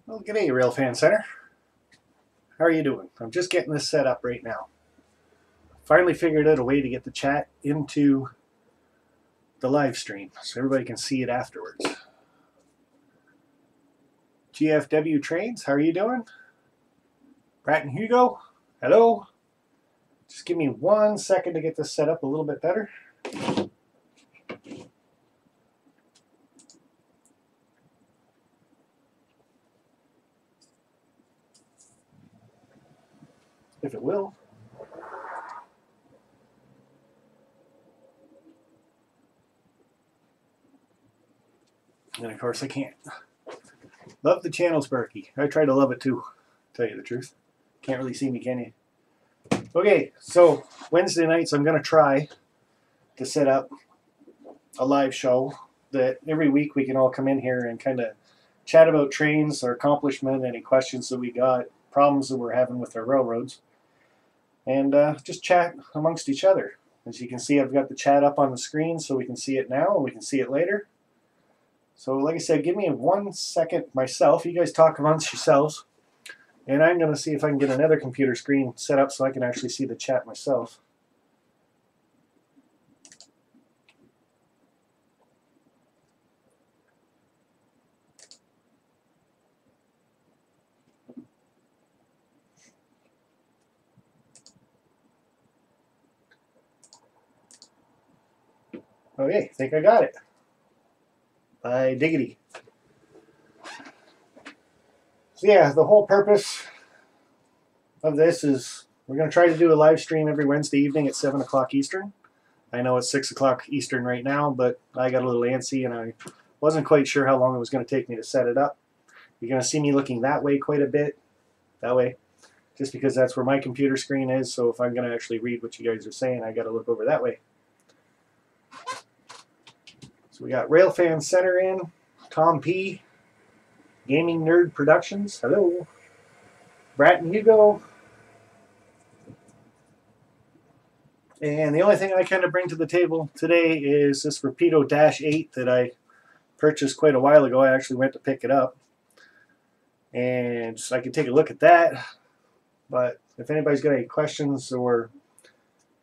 Well, g'day, Railfan Center. How are you doing? I'm just getting this set up right now. Finally figured out a way to get the chat into the live stream so everybody can see it afterwards. GFW Trains, how are you doing? Brett and Hugo, hello. Just give me 1 second to get this set up a little bit better. If it will. And of course I can't. Love the channel, Sparky. I try to love it too, tell you the truth. Can't really see me, can you? Okay, so Wednesday nights I'm going to try to set up a live show that every week we can all come in here and kind of chat about trains, our accomplishment, any questions that we got, problems that we're having with our railroads, and just chat amongst each other. As you can see, I've got the chat up on the screen so we can see it now and we can see it later. So like I said, give me 1 second myself. You guys talk amongst yourselves. And I'm going to see if I can get another computer screen set up so I can actually see the chat myself. Okay, I think I got it. By diggity. So yeah, the whole purpose of this is we're going to try to do a live stream every Wednesday evening at 7 o'clock Eastern. I know it's 6 o'clock Eastern right now, but I got a little antsy and I wasn't quite sure how long it was going to take me to set it up. You're going to see me looking that way quite a bit, that way, just because that's where my computer screen is. So if I'm going to actually read what you guys are saying, I got to look over that way. So we got Railfan Center in, Tom P, Gaming Nerd Productions, hello, Brat and Hugo. And the only thing I kind of bring to the table today is this Rapido Dash 8 that I purchased quite a while ago. I actually went to pick it up. And so I can take a look at that. But if anybody's got any questions or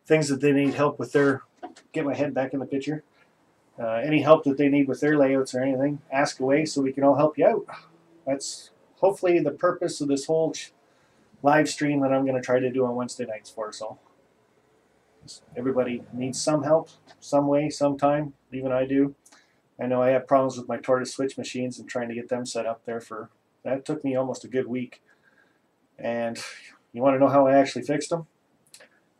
things that they need help with their, get my head back in the picture, any help that they need with their layouts or anything, ask away so we can all help you out. That's hopefully the purpose of this whole live stream that I'm going to try to do on Wednesday nights for us all. Everybody needs some help, some way, sometime. Even I do. I know I have problems with my tortoise switch machines and trying to get them set up there for, that took me almost a good week. And you want to know how I actually fixed them?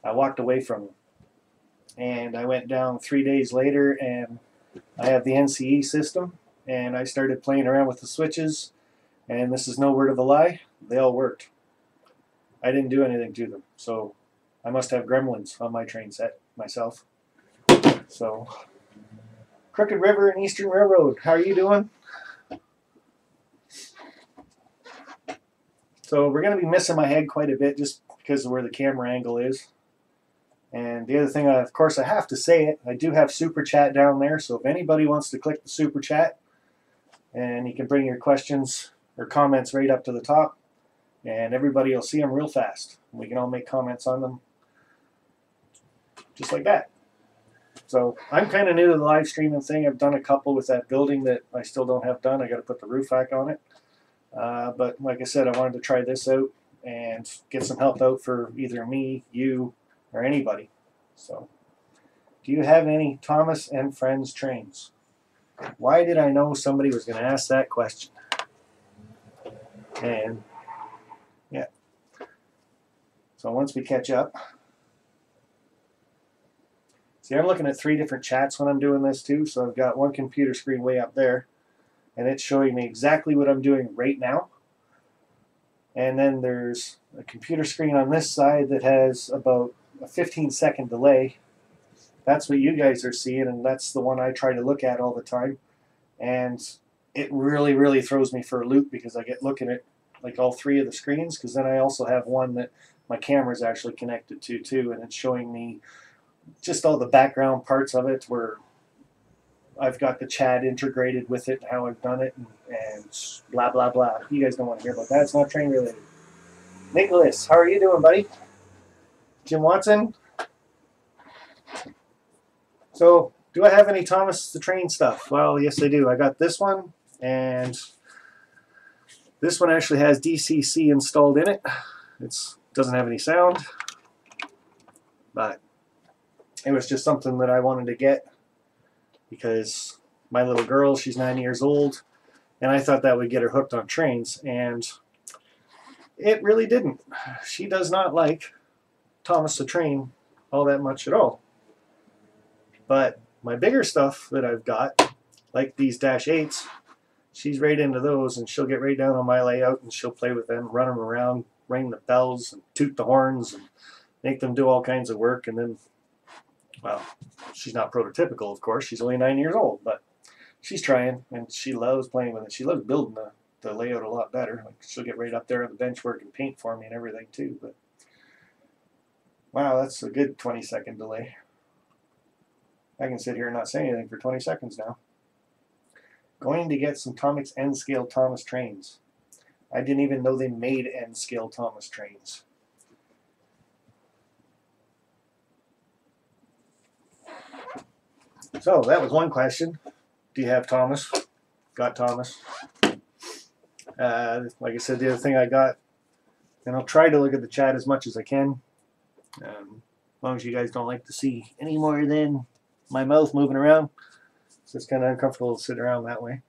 I walked away from them. And I went down 3 days later and I have the NCE system and I started playing around with the switches, and this is no word of a lie, they all worked. I didn't do anything to them, so I must have gremlins on my train set myself. So, Crooked River and Eastern Railroad, how are you doing? So we're going to be missing my head quite a bit just because of where the camera angle is. And the other thing, of course, I have to say it, I do have Super Chat down there, so if anybody wants to click the Super Chat, and you can bring your questions or comments right up to the top, and everybody will see them real fast. We can all make comments on them just like that. So I'm kind of new to the live streaming thing. I've done a couple with that building that I still don't have done. I got to put the roof back on it. But like I said, I wanted to try this out and get some help out for either me, you, or anybody. So, do you have any Thomas and Friends trains? Why did I know somebody was going to ask that question? And yeah. So once we catch up. See, I'm looking at 3 different chats when I'm doing this too. So I've got one computer screen way up there, and it's showing me exactly what I'm doing right now. And then there's a computer screen on this side that has about a 15-second delay. That's what you guys are seeing, and that's the one I try to look at all the time. And it really, really throws me for a loop because I get looking at like all 3 of the screens, because then I also have one that my camera is actually connected to too, and it's showing me just all the background parts of it where I've got the chat integrated with it, how I've done it, and blah, blah, blah. You guys don't want to hear about that. It's not train related. Nicholas, how are you doing, buddy? Jim Watson? So, do I have any Thomas the Train stuff? Well, yes, I do. I got this one, and this one actually has DCC installed in it. It doesn't have any sound, but it was just something that I wanted to get because my little girl, she's 9 years old, and I thought that would get her hooked on trains, and it really didn't. She does not like Thomas the Train all that much at all. But my bigger stuff that I've got, like these Dash 8s, she's right into those, and she'll get right down on my layout, and she'll play with them, run them around, ring the bells, and toot the horns, and make them do all kinds of work. And then, well, she's not prototypical, of course. She's only 9 years old, but she's trying, and she loves playing with it. She loves building the layout a lot better. Like, she'll get right up there on the bench work and paint for me and everything, too. But wow, that's a good 20-second delay. I can sit here and not say anything for 20 seconds now. Going to get some Tomix N-scale Thomas trains. I didn't even know they made N-scale Thomas trains. So that was one question. Do you have Thomas? Got Thomas. Like I said, the other thing I got, and I'll try to look at the chat as much as I can. As long as you guys don't like to see any more than my mouth moving around. So it's kind of uncomfortable to sit around that way.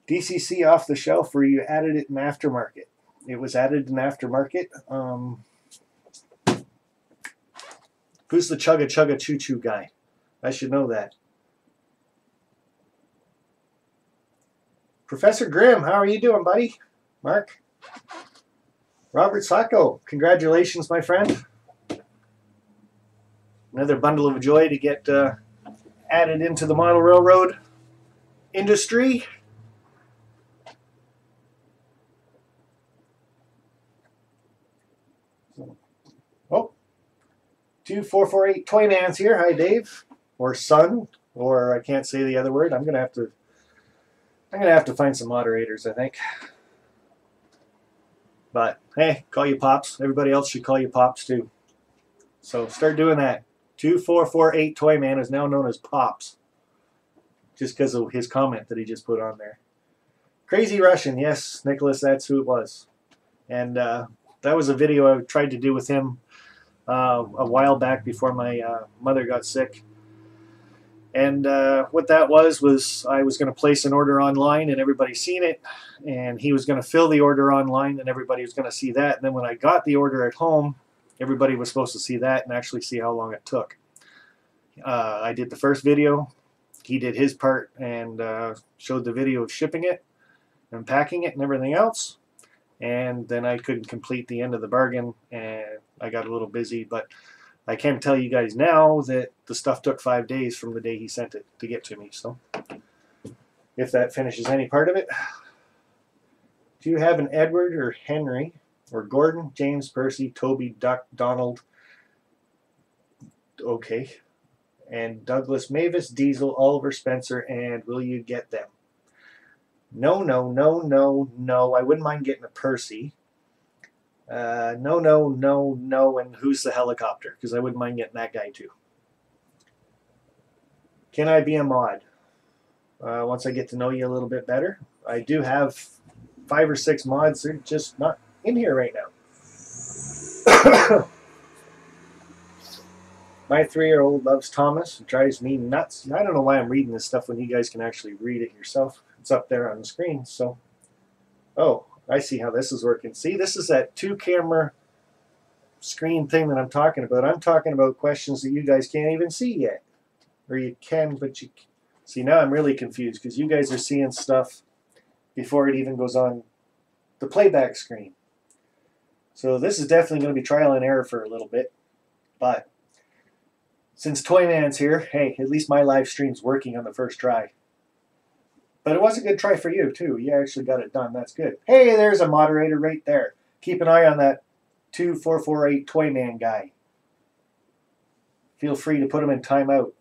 DCC off the shelf, or you added it in aftermarket? It was added in aftermarket. Who's the chugga chugga choo choo guy? I should know that. Professor Grimm, how are you doing, buddy? Mark? Robert Sacco, congratulations, my friend. Another bundle of joy to get added into the model railroad industry. Oh, 2448 Toyman's here. Hi, Dave, or son, or I can't say the other word. I'm gonna have to find some moderators, I think. But hey, call you Pops. Everybody else should call you Pops too. So start doing that. 2448 Toyman is now known as Pops, just because of his comment that he just put on there. Crazy Russian, yes, Nicholas, that's who it was. And that was a video I tried to do with him a while back before my mother got sick. And what that was I was going to place an order online and everybody's seen it, and he was going to fill the order online and everybody was going to see that. And then when I got the order at home, everybody was supposed to see that and actually see how long it took. I did the first video, he did his part, and showed the video of shipping it and packing it and everything else. And then I couldn't complete the end of the bargain, and I got a little busy. But I can tell you guys now that the stuff took 5 days from the day he sent it to get to me. So if that finishes any part of it. Do you have an Edward or Henry or Gordon, James, Percy, Toby, Duck, Donald, okay, and Douglas, Mavis, Diesel, Oliver, Spencer, and will you get them? No, no, no, no, no. I wouldn't mind getting a Percy. No, no, no, no, and who's the helicopter? Because I wouldn't mind getting that guy too. Can I be a mod? Once I get to know you a little bit better. I do have 5 or 6 mods. They're just not in here right now. My 3-year-old loves Thomas. It drives me nuts. I don't know why I'm reading this stuff when you guys can actually read it yourself. It's up there on the screen. So, oh, I see how this is working. See, this is that 2-camera screen thing that I'm talking about. I'm talking about questions that you guys can't even see yet. Or you can, but you see, now I'm really confused because you guys are seeing stuff before it even goes on the playback screen. So this is definitely going to be trial and error for a little bit. But since Toyman's here, hey, at least my live stream's working on the first try. But it was a good try for you, too. You actually got it done. That's good. Hey, there's a moderator right there. Keep an eye on that 2448 Toyman guy. Feel free to put him in timeout.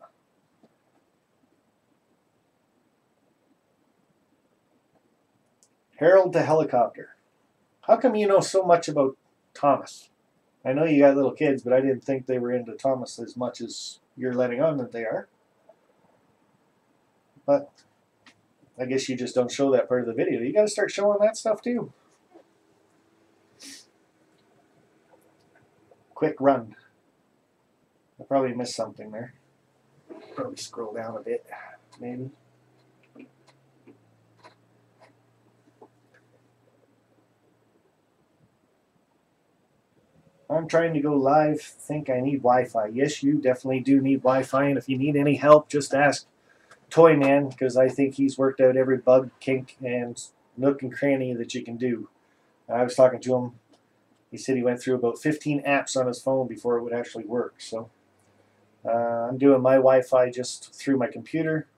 Harold the helicopter. How come you know so much about Thomas? I know you got little kids, but I didn't think they were into Thomas as much as you're letting on that they are. But I guess you just don't show that part of the video. You got to start showing that stuff too. Quick run. I probably missed something there. Probably scroll down a bit, maybe. I'm trying to go live. Think I need Wi-Fi. Yes, you definitely do need Wi-Fi, and if you need any help, just ask Toyman, because I think he's worked out every bug, kink, and nook and cranny that you can do. I was talking to him. He said he went through about 15 apps on his phone before it would actually work. So I'm doing my Wi-Fi just through my computer.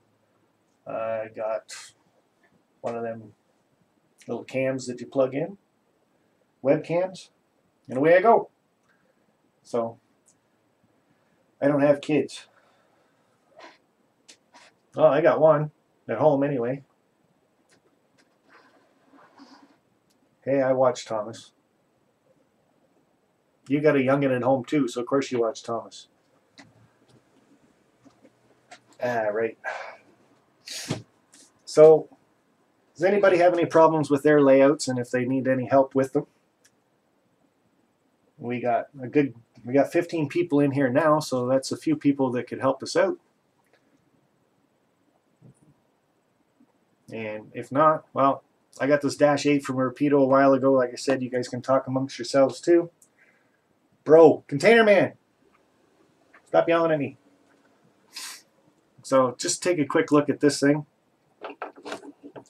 I got one of them little cams that you plug in, webcams, and away I go. So I don't have kids. Oh, I got one at home anyway. Hey, I watch Thomas. You got a youngin' at home too, so of course you watch Thomas. Ah, right. So, does anybody have any problems with their layouts, and if they need any help with them? We got 15 people in here now, so that's a few people that could help us out. And if not, well, I got this Dash 8 from Rapido a while ago. Like I said, you guys can talk amongst yourselves too. Bro, Container Man, stop yelling at me. So just take a quick look at this thing.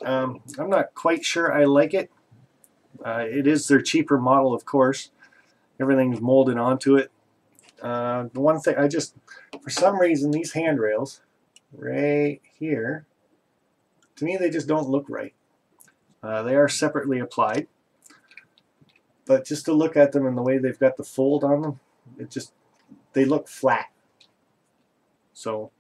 I'm not quite sure I like it. It is their cheaper model, of course. Everything's molded onto it. The one thing, for some reason, these handrails right here, to me, they just don't look right. They are separately applied, but just to look at them and the way they've got the fold on them, they look flat. So,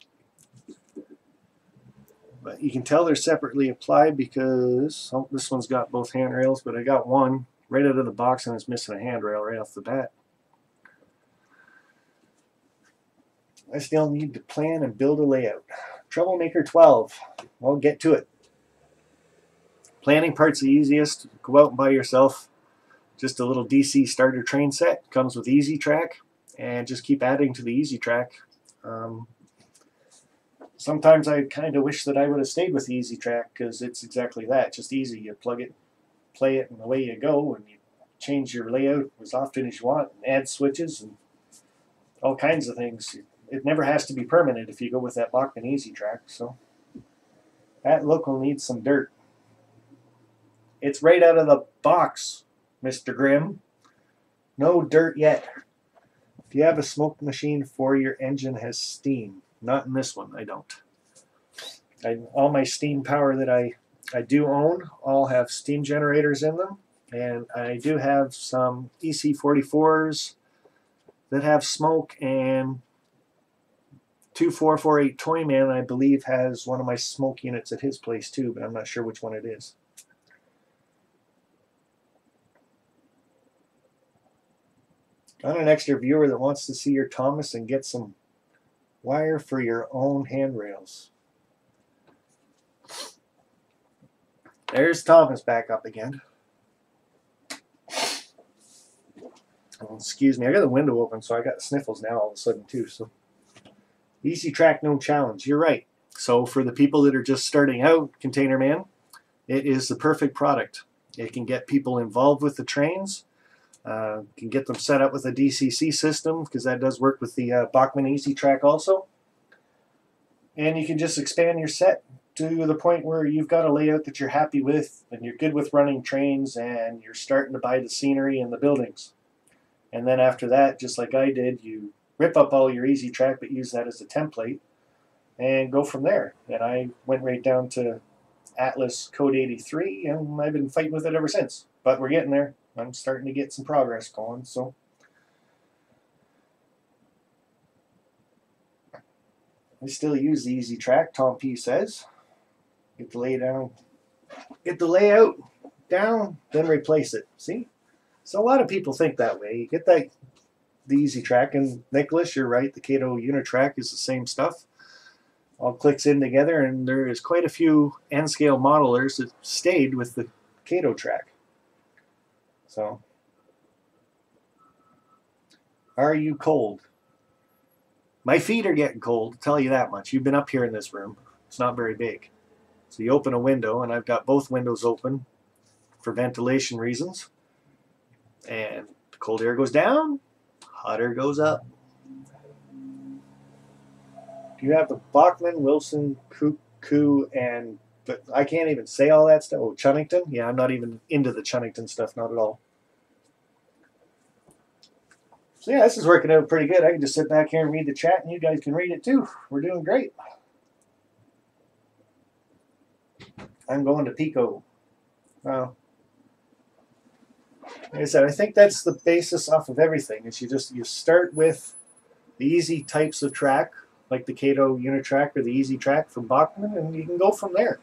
but you can tell they're separately applied because this one's got both handrails, but I got one right out of the box and it's missing a handrail right off the bat. I still need to plan and build a layout. Troublemaker 12. Well, get to it. Planning part's the easiest. Go out and buy yourself just a little DC starter train set. Comes with Easy Track, and just keep adding to the Easy Track. Sometimes I kind of wish that I would have stayed with the Easy Track because it's exactly that, just easy. You plug it, play it, and away you go, and you change your layout as often as you want, and add switches and all kinds of things. It never has to be permanent if you go with that Bachmann Easy Track. So that local needs some dirt. It's right out of the box, Mr. Grimm. No dirt yet. If you have a smoke machine for your engine has steam. Not in this one, I don't. All my steam power that I do own all have steam generators in them. And I do have some EC44s that have smoke, and 2448 Toyman, I believe, has one of my smoke units at his place too, but I'm not sure which one it is. Got an extra viewer that wants to see your Thomas and get some wire for your own handrails. There's Thomas back up again. Oh, excuse me, I got the window open, so I got sniffles now all of a sudden too. So Easy Track, no challenge. You're right. So for the people that are just starting out, Container Man, it is the perfect product. It can get people involved with the trains. Can get them set up with a DCC system, because that does work with the Bachmann Easy Track also. And you can just expand your set to the point where you've got a layout that you're happy with, and you're good with running trains, and you're starting to buy the scenery and the buildings. And then after that, just like I did, you rip up all your Easy Track, but use that as a template and go from there. And I went right down to Atlas Code 83, and I've been fighting with it ever since. But we're getting there. I'm starting to get some progress going, so I still use the Easy Track, Tom P says. Get the layout down, then replace it. See? So a lot of people think that way. You get the easy track, and Nicholas, you're right, the Kato Unitrack is the same stuff. All clicks in together, and there is quite a few N-scale modelers that stayed with the Kato track. So, are you cold? My feet are getting cold, I'll tell you that much. You've been up here in this room. It's not very big. So you open a window, and I've got both windows open for ventilation reasons. And the cold air goes down, hot air goes up. You have the Bachmann, Wilson, Cuckoo, and but I can't even say all that stuff. Oh, Chunnington? Yeah, I'm not even into the Chunnington stuff, not at all. So yeah, this is working out pretty good. I can just sit back here and read the chat, and you guys can read it too. We're doing great. I'm going to Pico. Well, like I said, I think that's the basis off of everything. Is you start with the easy types of track, like the Kato Unitrack or the Easy Track from Bachmann, and you can go from there.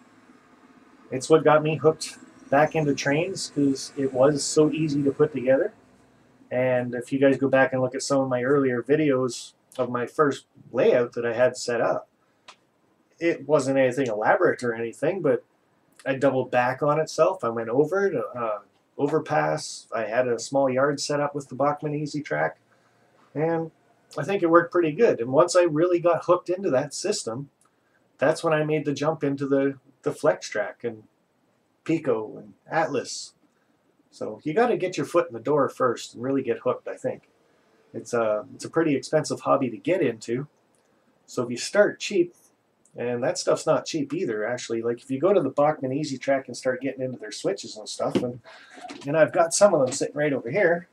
It's what got me hooked back into trains, because it was so easy to put together. And if you guys go back and look at some of my earlier videos of my first layout that I had set up, it wasn't anything elaborate or anything, but I doubled back on itself. I went over it, overpass. I had a small yard set up with the Bachmann Easy Track, and I think it worked pretty good. And once I really got hooked into that system, that's when I made the jump into the Flex Track and Pico and Atlas. So you got to get your foot in the door first and really get hooked, I think. It's a pretty expensive hobby to get into. So if you start cheap, and that stuff's not cheap either, actually. Like if you go to the Bachmann Easy Track and start getting into their switches and stuff, and I've got some of them sitting right over here.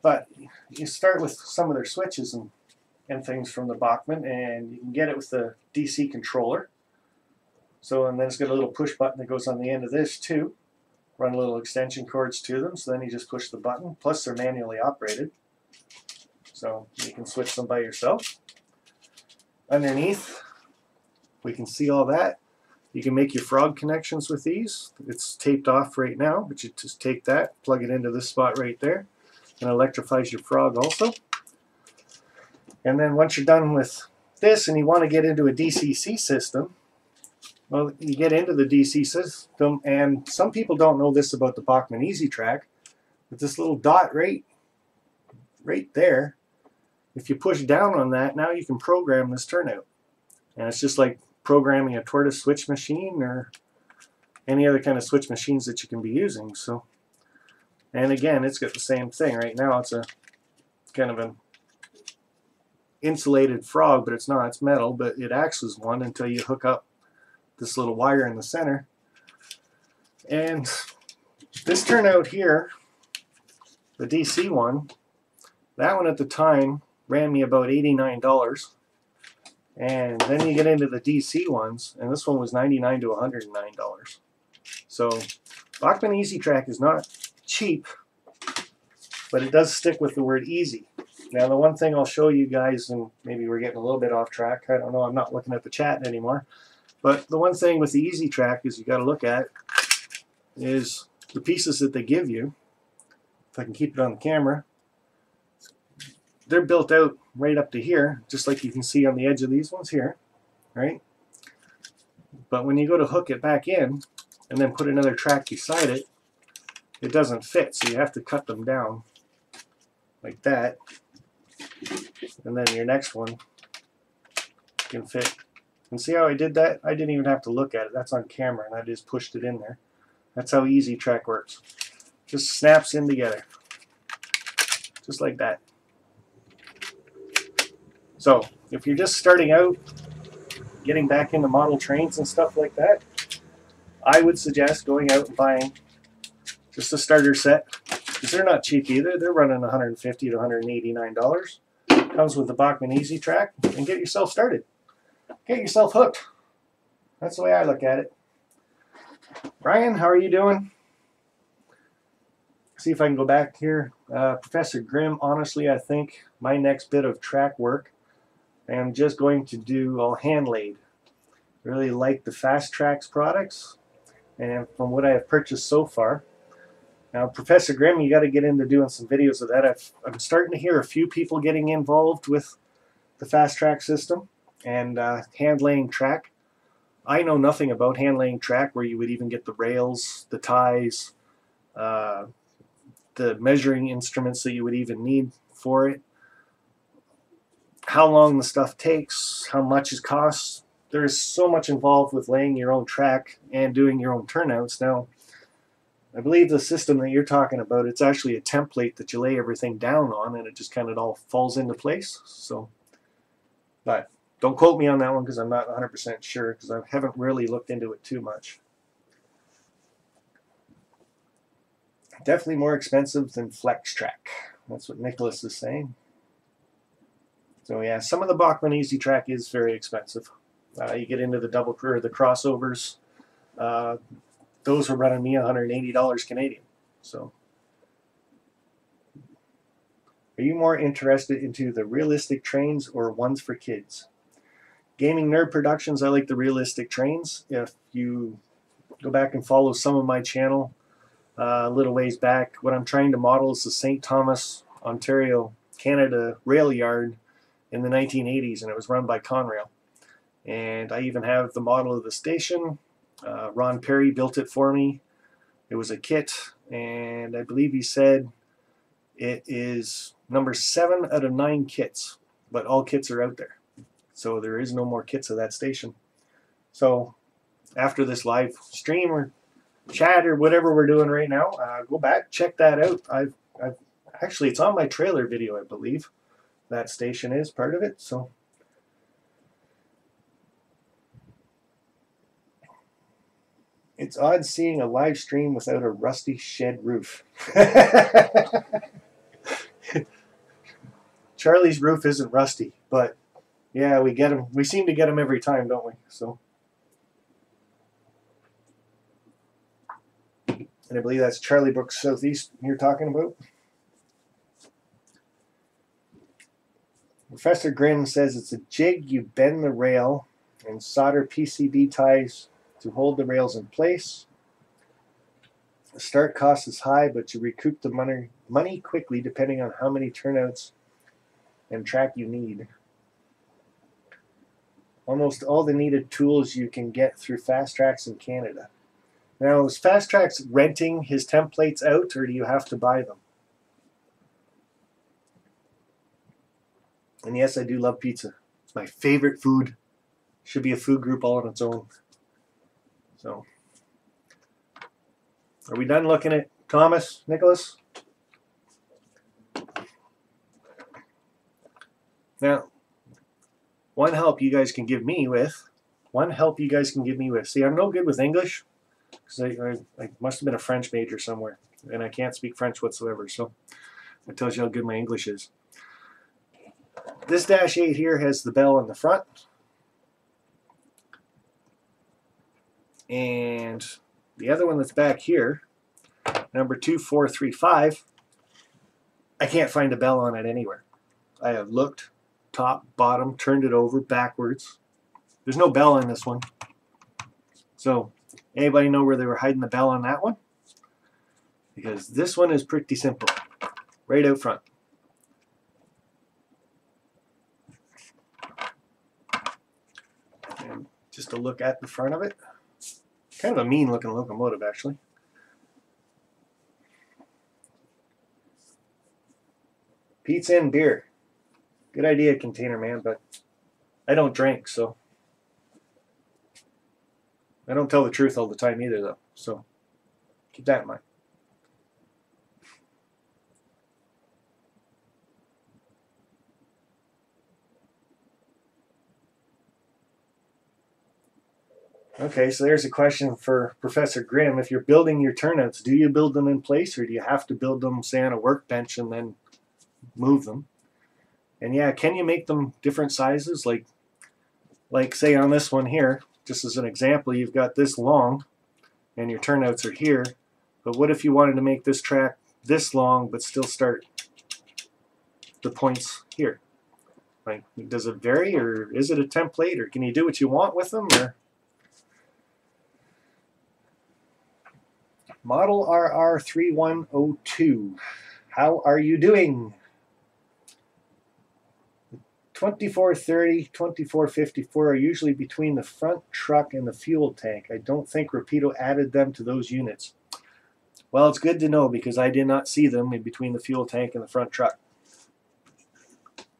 But you start with some of their switches and things from the Bachmann, and you can get it with the DC controller. So, and then it's got a little push button that goes on the end of this too. Run little extension cords to them, so then you just push the button. Plus they're manually operated, so you can switch them by yourself. Underneath, we can see all that. You can make your frog connections with these. It's taped off right now, but you just take that, plug it into this spot right there, and electrifies your frog also. And then once you're done with this and you want to get into a DCC system, well, you get into the DC system, and some people don't know this about the Bachmann Easy Track, but this little dot right there, if you push down on that, now you can program this turnout. And it's just like programming a tortoise switch machine or any other kind of switch machines that you can be using. So, and again, it's got the same thing. Right now it's a kind of an insulated frog, but it's not, it's metal, but it acts as one until you hook up this little wire in the center. And this turnout here, the DC one, that one at the time ran me about $89. And then you get into the DC ones, and this one was $99 to $109. So Bachmann Easy Track is not cheap, but it does stick with the word easy. Now the one thing I'll show you guys, and maybe we're getting a little bit off track, I don't know, I'm not looking at the chat anymore, but the one thing with the Easy Track is you got to look at is the pieces that they give you. If I can keep it on the camera, they're built out right up to here, just like you can see on the edge of these ones here, right? But when you go to hook it back in and then put another track beside it, it doesn't fit, so you have to cut them down like that, and then your next one can fit. And see how I did that? I didn't even have to look at it. That's on camera, and I just pushed it in there. That's how Easy Track works. Just snaps in together, just like that. So if you're just starting out, getting back into model trains and stuff like that, I would suggest going out and buying just a starter set, because they're not cheap either. They're running $150 to $189. Comes with the Bachmann Easy Track, and get yourself started. Get yourself hooked. That's the way I look at it. Brian, how are you doing? see if I can go back here. Professor Grimm, honestly, I think my next bit of track work, I'm just going to do all hand laid. Really like the Fast Tracks products, and from what I have purchased so far. Now, Professor Grimm, you got to get into doing some videos of that. I'm starting to hear a few people getting involved with the Fast Track system and hand laying track. I know nothing about hand laying track, where you would even get the rails, the ties, the measuring instruments that you would even need for it, how long the stuff takes, how much it costs. There's so much involved with laying your own track and doing your own turnouts. Now, I believe the system that you're talking about, it's actually a template that you lay everything down on, and it just kind of all falls into place. So, but don't quote me on that one because I'm not 100% sure, because I haven't really looked into it too much. Definitely more expensive than Flex Track. That's what Nicholas is saying. So yeah, some of the Bachmann Easy Track is very expensive. You get into the double or the crossovers. Those were running me $180 Canadian. So, are you more interested into the realistic trains or ones for kids? Gaming Nerd Productions, I like the realistic trains. If you go back and follow some of my channel a little ways back, what I'm trying to model is the St. Thomas, Ontario, Canada rail yard in the 1980s, and it was run by Conrail. And I even have the model of the station. Ron Perry built it for me. It was a kit, and I believe he said it is number 7 out of 9 kits, but all kits are out there. So there is no more kits of that station. So after this live stream or chat or whatever we're doing right now, go back, check that out. I've actually, it's on my trailer video, I believe. That station is part of it. So it's odd seeing a live stream without a rusty shed roof. Charlie's roof isn't rusty, but yeah, we get them. We seem to get them every time, don't we? So, and I believe that's Charlie Brooks Southeast you're talking about. Professor Grimm says it's a jig. You bend the rail and solder PCB ties to hold the rails in place. The start cost is high, but you recoup the money quickly depending on how many turnouts and track you need. Almost all the needed tools you can get through Fast Tracks in Canada. Now, is Fast Tracks renting his templates out, or do you have to buy them? And yes, I do love pizza. It's my favorite food. Should be a food group all on its own. So, are we done looking at Thomas, Nicholas? Now, one help you guys can give me with, see, I'm no good with English, because I must have been a French major somewhere, and I can't speak French whatsoever, so that tells you how good my English is. This Dash 8 here has the bell on the front, and the other one that's back here, number 2435, I can't find a bell on it anywhere. I have looked top, bottom, turned it over backwards. There's no bell on this one. So, anybody know where they were hiding the bell on that one? Because this one is pretty simple. Right out front. And just a look at the front of it. Kind of a mean looking locomotive, actually. Pizza and beer. Good idea, Container Man, but I don't drink, so I don't tell the truth all the time either, though. So keep that in mind. Okay, so there's a question for Professor Grimm. If you're building your turnouts, do you build them in place, or do you have to build them, say, on a workbench and then move them? And yeah, can you make them different sizes? Like say on this one here, just as an example, you've got this long, and your turnouts are here. But what if you wanted to make this track this long but still start the points here? Like, does it vary, or is it a template, or can you do what you want with them? Or Model RR3102, how are you doing? 2430, 2454 are usually between the front truck and the fuel tank. I don't think Rapido added them to those units. Well, it's good to know, because I did not see them in between the fuel tank and the front truck.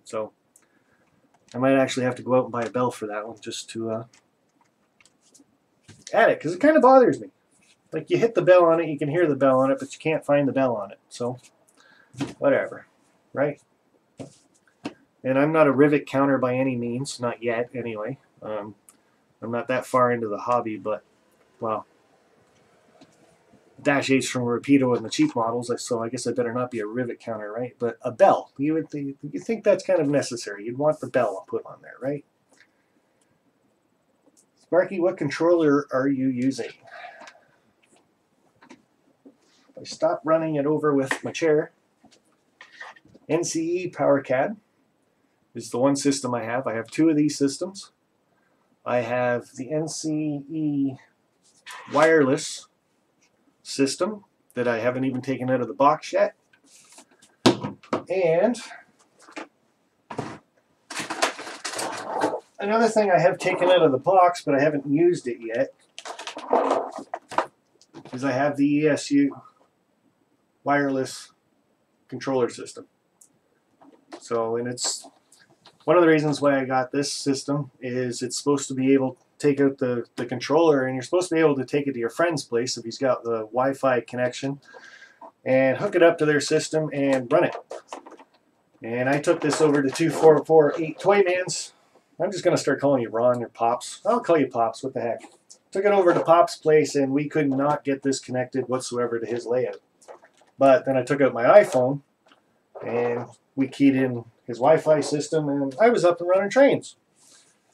So I might actually have to go out and buy a bell for that one, just to add it, because it kind of bothers me. Like, you hit the bell on it, you can hear the bell on it, but you can't find the bell on it. So whatever, right? And I'm not a rivet counter by any means, not yet anyway. I'm not that far into the hobby, but, well, Dash 8's from Rapido and the cheap models, so I guess I better not be a rivet counter, right? But a bell, you think that's kind of necessary. You'd want the bell put on there, right? Sparky, what controller are you using? I stopped running it over with my chair. NCE PowerCAD is the one system I have. I have two of these systems. I have the NCE wireless system that I haven't even taken out of the box yet. And another thing I have taken out of the box, but I haven't used it yet, is I have the ESU wireless controller system. So, and it's one of the reasons why I got this system is it's supposed to be able to take out the controller, and you're supposed to be able to take it to your friend's place if he's got the Wi-Fi connection, and hook it up to their system and run it. And I took this over to 2448 Toymans. I'm just going to start calling you Ron or Pops. I'll call you Pops, what the heck. Took it over to Pop's place, and we could not get this connected whatsoever to his layout. But then I took out my iPhone, and we keyed in his Wi-Fi system, and I was up and running trains.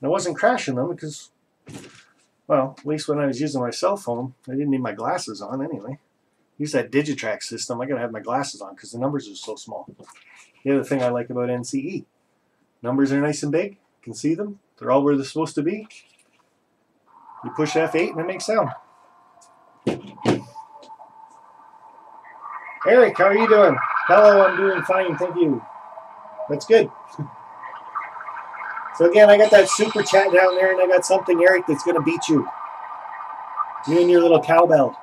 And I wasn't crashing them because, well, at least when I was using my cell phone, I didn't need my glasses on anyway. Use that Digitrack system, I gotta have my glasses on because the numbers are so small. The other thing I like about NCE, numbers are nice and big, you can see them, they're all where they're supposed to be. You push F8 and it makes sound. Eric, how are you doing? Hello, I'm doing fine, thank you. That's good. So again, I got that super chat down there, and I got something, Eric, that's going to beat you. You and your little cowbell.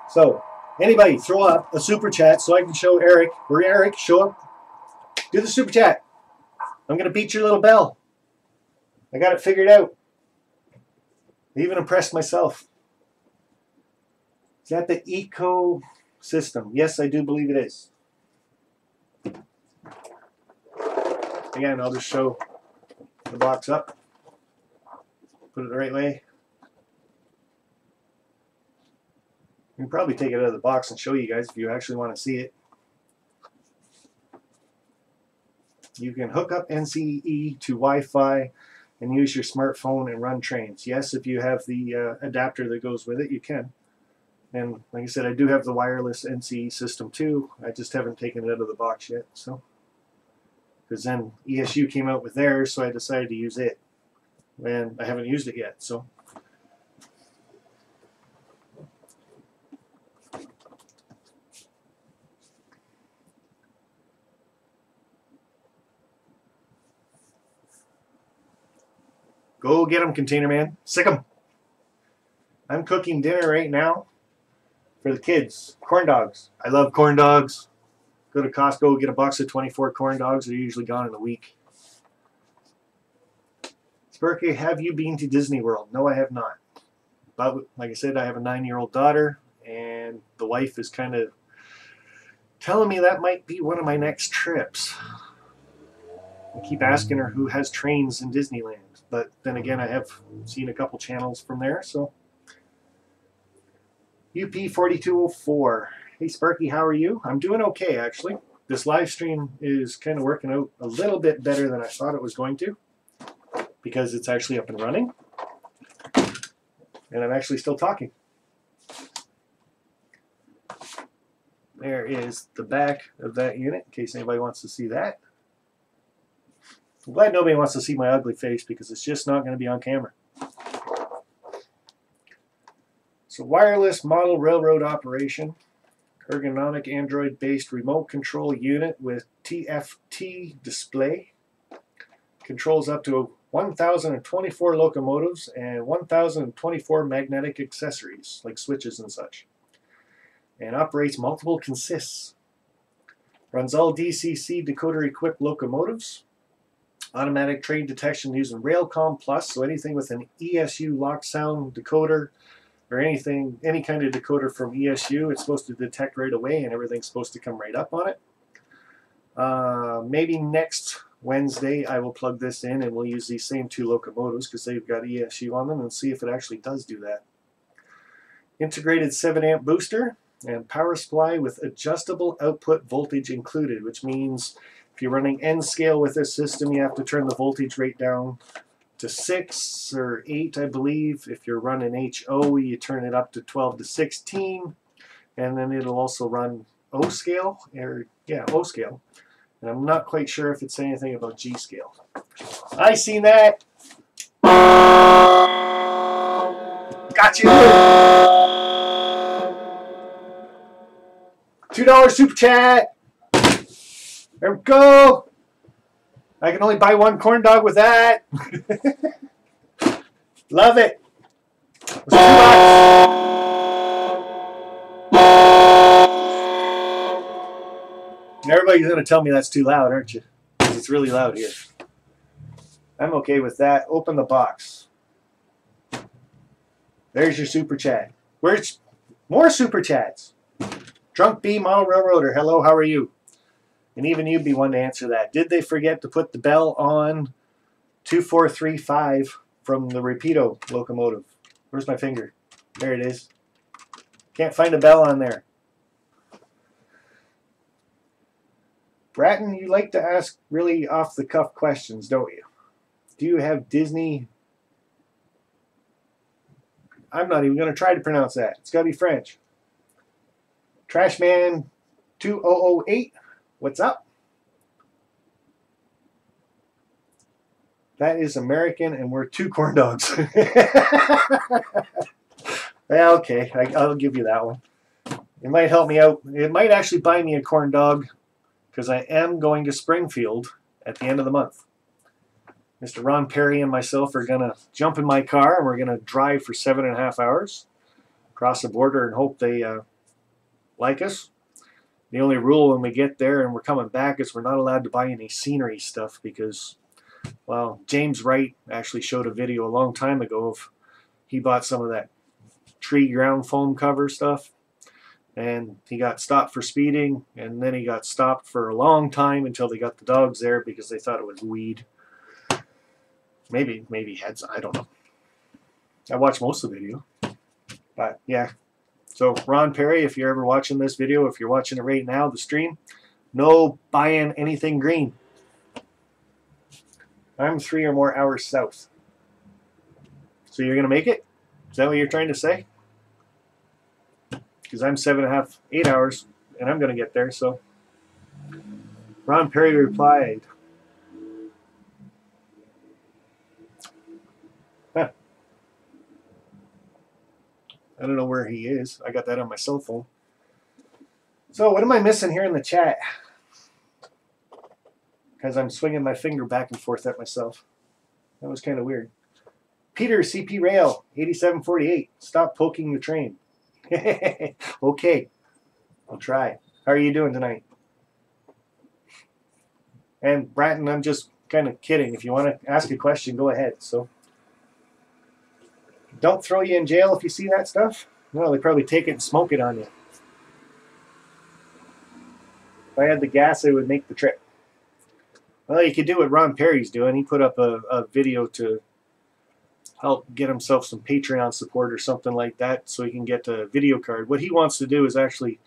So, anybody, throw up a super chat so I can show Eric. Where Eric, show up. Do the super chat. I'm going to beat your little bell. I got it figured out. I even impressed myself. Is that the Eco system? Yes, I do believe it is. Again, I'll just show the box up. Put it the right way. You can probably take it out of the box and show you guys if you actually want to see it. You can hook up NCE to Wi-Fi and use your smartphone and run trains. Yes, if you have the adapter that goes with it, you can. And like I said, I do have the wireless NCE system too. I just haven't taken it out of the box yet. So, because then ESU came out with theirs, so I decided to use it. And I haven't used it yet. So. Go get them, Container Man. Sick 'em. I'm cooking dinner right now for the kids. Corn dogs. I love corn dogs. Go to Costco, get a box of 24 corn dogs. They're usually gone in a week. Sparky, have you been to Disney World? No, I have not. But like I said, I have a 9-year-old daughter, and the wife is kind of telling me that might be one of my next trips. I keep asking her who has trains in Disneyland. But then again, I have seen a couple channels from there, so. UP4204. Hey Sparky, how are you? I'm doing okay, actually. This live stream is kind of working out a little bit better than I thought it was going to, because it's actually up and running. And I'm actually still talking. there is the back of that unit, in case anybody wants to see that. I'm glad nobody wants to see my ugly face because it's just not going to be on camera. So wireless model railroad operation, ergonomic Android-based remote control unit with TFT display. Controls up to 1,024 locomotives and 1,024 magnetic accessories like switches and such. And operates multiple consists. Runs all DCC decoder equipped locomotives. Automatic train detection using Railcom Plus, so anything with an ESU lock sound decoder or anything, any kind of decoder from ESU, it's supposed to detect right away and everything's supposed to come right up on it. Maybe next Wednesday I will plug this in and we'll use these same two locomotives because they've got ESU on them and see if it actually does do that. Integrated 7-amp booster and power supply with adjustable output voltage included, which means if you're running N scale with this system, you have to turn the voltage rate down to 6 or 8, I believe. If you're running HO, you turn it up to 12 to 16, and then it'll also run O scale, or yeah, O scale. And I'm not quite sure if it's anything about G scale. I seen that. Got you. $2 super chat. There we go. I can only buy one corn dog with that. Love it. It was $2. And everybody's going to tell me that's too loud, aren't you? Because it's really loud here. I'm okay with that. Open the box. There's your super chat. Where's more super chats? Drunk B Model Railroader. Hello, how are you? And even you'd be one to answer that. Did they forget to put the bell on 2435 from the Rapido locomotive? Where's my finger? There it is. Can't find a bell on there. Bratton, you like to ask really off-the-cuff questions, don't you? Do you have Disney? I'm not even going to try to pronounce that. It's got to be French. Trashman 2008. What's up? That is American, and we're 2 corn dogs. Yeah, okay, I'll give you that one. It might help me out. It might actually buy me a corn dog because I am going to Springfield at the end of the month. Mr. Ron Perry and myself are going to jump in my car, and we're going to drive for 7.5 hours across the border and hope they like us. The only rule when we get there and we're coming back is we're not allowed to buy any scenery stuff because, well, James Wright actually showed a video a long time ago of he bought some of that tree ground foam cover stuff and he got stopped for speeding and then he got stopped for a long time until they got the dogs there because they thought it was weed. Maybe heads, I don't know. I watched most of the video. But yeah. So Ron Perry, if you're ever watching this video, if you're watching it right now, the stream, no buying anything green. I'm 3 or more hours south. So you're going to make it? Is that what you're trying to say? Because I'm 7.5, 8 hours, and I'm going to get there. So Ron Perry replied, huh. I don't know where he is. I got that on my cell phone. So what am I missing here in the chat? Because I'm swinging my finger back and forth at myself. That was kind of weird. Peter, CP Rail, 8748. Stop poking the train. Okay. I'll try. How are you doing tonight? And Bratton, I'm just kind of kidding. If you want to ask a question, go ahead. So don't throw you in jail if you see that stuff. Well, they probably take it and smoke it on you. If I had the gas, it would make the trip. Well, you could do what Ron Perry's doing. He put up a video to help get himself some Patreon support or something like that so he can get a video card. What he wants to do is actually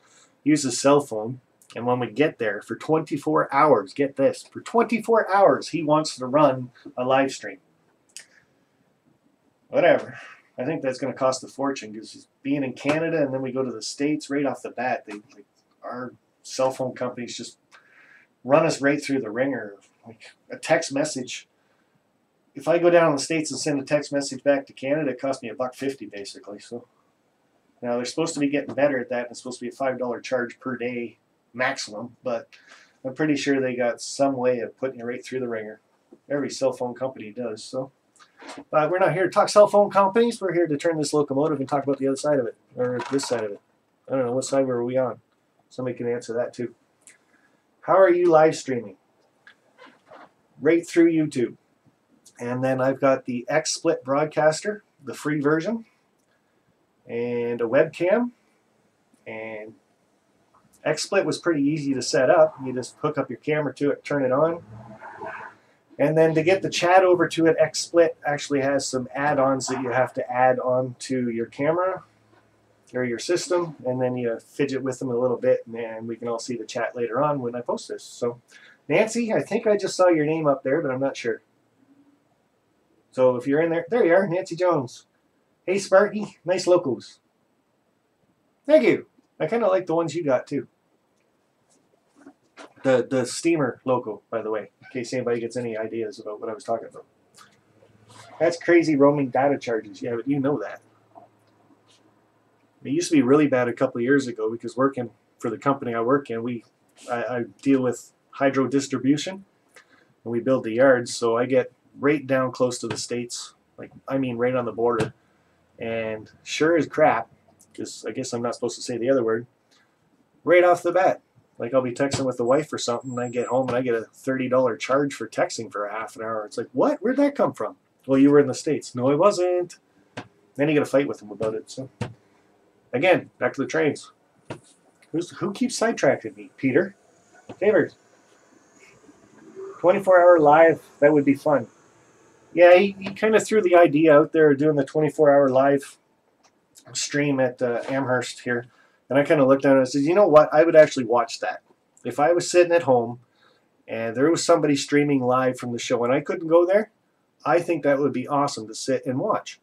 use his cell phone, and when we get there, for 24 hours, get this, for 24 hours he wants to run a live stream. Whatever. I think that's going to cost a fortune because being in Canada and then we go to the States right off the bat, they like our cell phone companies just run us right through the ringer. Like a text message. If I go down in the States and send a text message back to Canada, it costs me $1.50 basically. So now they're supposed to be getting better at that. And it's supposed to be a $5 charge per day maximum, but I'm pretty sure they got some way of putting you right through the ringer. Every cell phone company does. So we're not here to talk cell phone companies. We're here to turn this locomotive and talk about the other side of it, or this side of it. I don't know, what side were we on? Somebody can answer that too. How are you live streaming? Right through YouTube. And then I've got the XSplit broadcaster, the free version, and a webcam. And XSplit was pretty easy to set up. You just hook up your camera to it, turn it on. And then to get the chat over to it, XSplit actually has some add-ons that you have to add on to your camera or your system, and then you fidget with them a little bit, and we can all see the chat later on when I post this. So, Nancy, I think I just saw your name up there, but I'm not sure. So if you're in there, there you are, Nancy Jones. Hey, Sparky, nice locos. Thank you. I kind of like the ones you got too. The steamer loco, by the way, in case anybody gets any ideas about what I was talking about. That's crazy roaming data charges. Yeah, but you know that. It used to be really bad a couple of years ago because working for the company I work in, I deal with hydro distribution, and we build the yards, so I get right down close to the States, like I mean right on the border, and sure as crap, because I guess I'm not supposed to say the other word, right off the bat. Like I'll be texting with the wife or something, and I get home and I get a $30 charge for texting for a half an hour. It's like, what? Where'd that come from? Well, you were in the States. No, I wasn't. Then you got to fight with them about it. So, again, back to the trains. Who keeps sidetracking me? Peter? Favors. 24-hour live, that would be fun. Yeah, he kind of threw the idea out there of doing the 24-hour live stream at Amherst here. And I kind of looked at it and said, you know what? I would actually watch that. If I was sitting at home and there was somebody streaming live from the show and I couldn't go there, I think that would be awesome to sit and watch.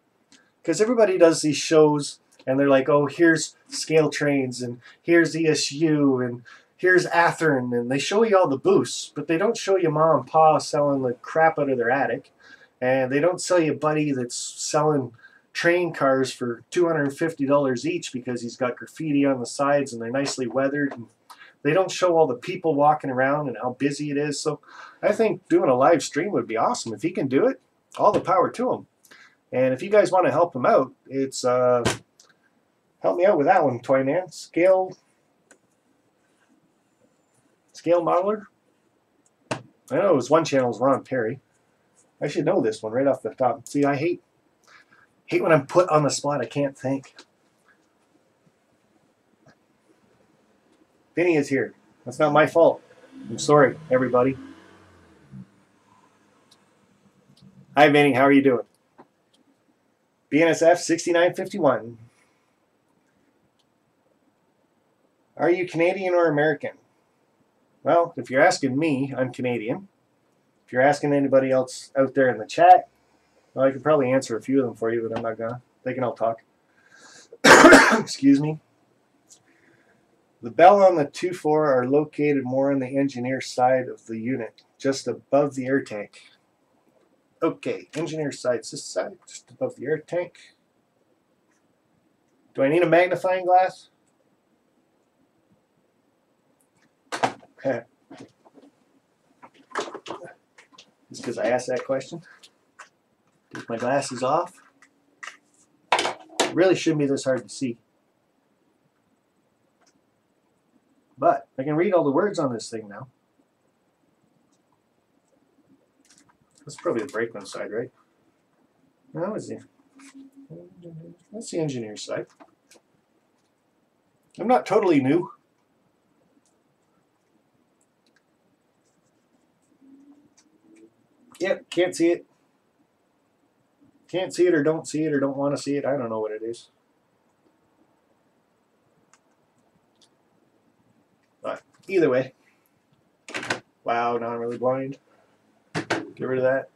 Because everybody does these shows and they're like, oh, here's Scale Trains and here's ESU and here's Athearn. And they show you all the booths, but they don't show you mom and pa selling the crap out of their attic. And they don't sell you a buddy that's selling train cars for $250 each because he's got graffiti on the sides and they're nicely weathered. And they don't show all the people walking around and how busy it is. So I think doing a live stream would be awesome. If he can do it, all the power to him. And if you guys want to help him out, it's help me out with that one, Toy Man. Scale Modeler. I know his one channel is Ron Perry. I should know this one right off the top. See, I hate when I'm put on the spot. I can't think. Vinny is here. That's not my fault. I'm sorry, everybody. Hi, Vinny. How are you doing? BNSF 6951. Are you Canadian or American? Well, if you're asking me, I'm Canadian. If you're asking anybody else out there in the chat, well, I could probably answer a few of them for you, but I'm not gonna. They can all talk. Excuse me. The bell on the 2.4 are located more on the engineer side of the unit, just above the air tank. Okay, engineer side's this side, just above the air tank. Do I need a magnifying glass? Just because I asked that question. Take my glasses off. It really shouldn't be this hard to see. But I can read all the words on this thing now. That's probably the brakeman side, right? No, that's the engineer side. I'm not totally new. Yep, can't see it. Can't see it or don't see it or don't want to see it. I don't know what it is. But either way. Wow, now I'm really blind. Get rid of that.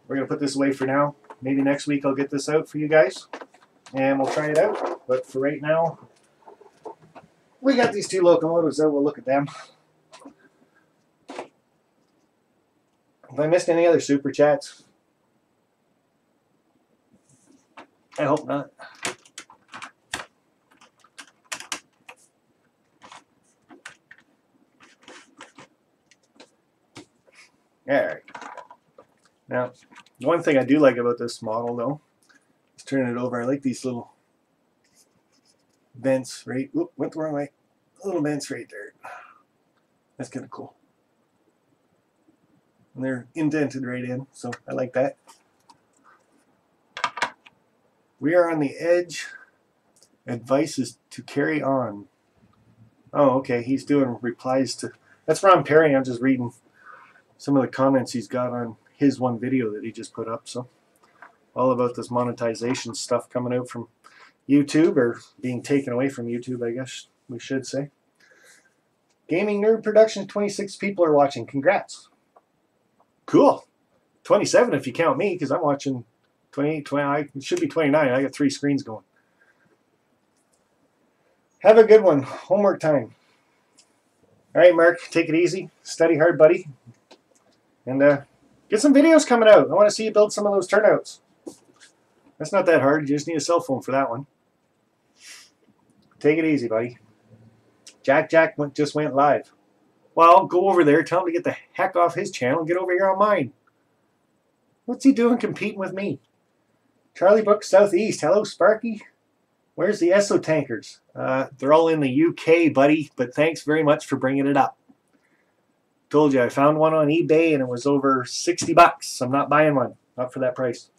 We're going to put this away for now. Maybe next week I'll get this out for you guys. And we'll try it out. But for right now, we got these two locomotives out. We'll look at them. If I missed any other super chats, I hope not. Alright. Now, one thing I do like about this model, though, is turning it over. I like these little vents right. Oop, went the wrong way. Little vents right there. That's kind of cool. And they're indented right in, so I like that. We are on the edge. Advice is to carry on. Oh, okay. He's doing replies to. That's Ron Perry. I'm just reading some of the comments he's got on his one video that he just put up. So, all about this monetization stuff coming out from YouTube, or being taken away from YouTube, I guess we should say. Gaming Nerd Production, 26 people are watching. Congrats. Cool. 27 if you count me, because I'm watching 28, 20. It should be 29. I got 3 screens going. Have a good one. Homework time. All right, Mark, take it easy. Study hard, buddy. And get some videos coming out. I want to see you build some of those turnouts. That's not that hard. You just need a cell phone for that one. Take it easy, buddy. Jack just went live. Well, go over there. Tell him to get the heck off his channel and get over here on mine. What's he doing competing with me? Charlie Brook Southeast. Hello, Sparky. Where's the Esso tankers? They're all in the UK, buddy, but thanks very much for bringing it up. Told you, I found one on eBay and it was over 60 bucks. I'm not buying one. Not for that price.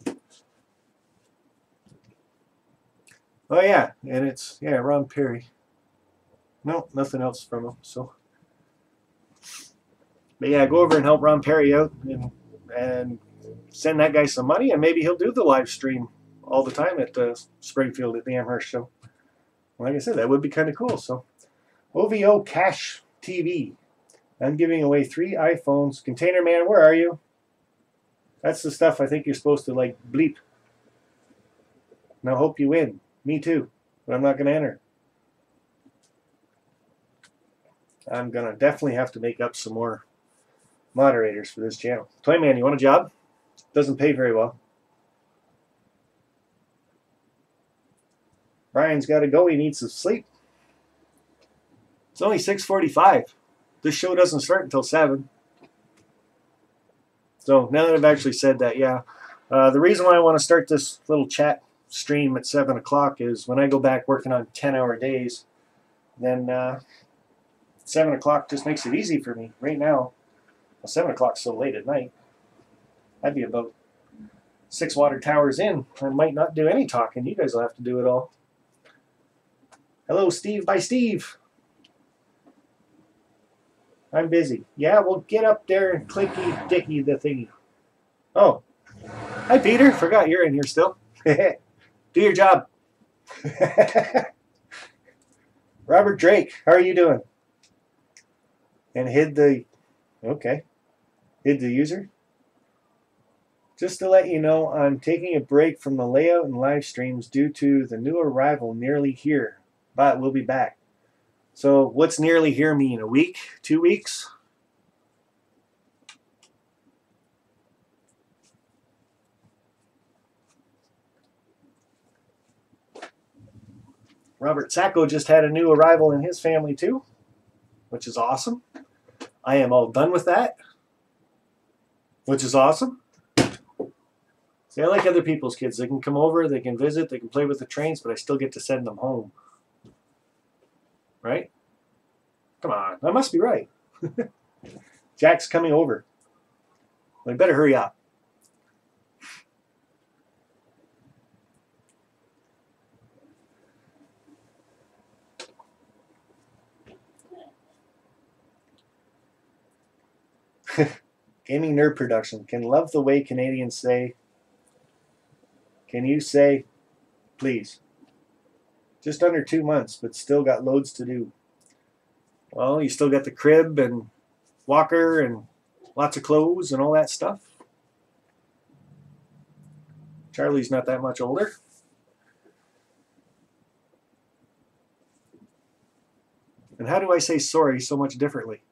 Oh, yeah, and it's, yeah, Ron Perry. No, nothing else from him, so. But yeah, go over and help Ron Perry out and send that guy some money, and maybe he'll do the live stream all the time at Springfield at the Amherst show. Like I said, that would be kind of cool. So, OVO Cash TV. I'm giving away 3 iPhones. Container Man, where are you? That's the stuff I think you're supposed to, like, bleep. And I hope you win. Me too. But I'm not going to enter. I'm going to definitely have to make up some more moderators for this channel. Toy Man, you want a job? Doesn't pay very well. Brian's got to go. He needs some sleep. It's only 6:45. This show doesn't start until 7. So now that I've actually said that, yeah. The reason why I want to start this little chat stream at 7 o'clock is when I go back working on 10-hour days, then 7 o'clock just makes it easy for me. Right now, well, 7 o'clock's so late at night. I'd be about 6 water towers in. I might not do any talking. You guys will have to do it all. Hello, Steve by Steve. I'm busy. Yeah, well, get up there and clicky dicky the thingy. Oh. Hi, Peter. Forgot you're in here still. Do your job. Robert Drake, how are you doing? And hid the... Okay. Hid the user? Just to let you know, I'm taking a break from the layout and live streams due to the new arrival nearly here. But we'll be back. So what's nearly here mean? A week? 2 weeks? Robert Sacco just had a new arrival in his family too, which is awesome. I am all done with that, which is awesome. See, I like other people's kids. They can come over, they can visit, they can play with the trains, but I still get to send them home. Right? Come on, I must be right. Jack's coming over. Well, I better hurry up. Gaming Nerd Production. Can love the way Canadians say. Can you say, please? Just under 2 months, but still got loads to do. Well, you still got the crib and walker and lots of clothes and all that stuff. Charlie's not that much older. And how do I say sorry so much differently?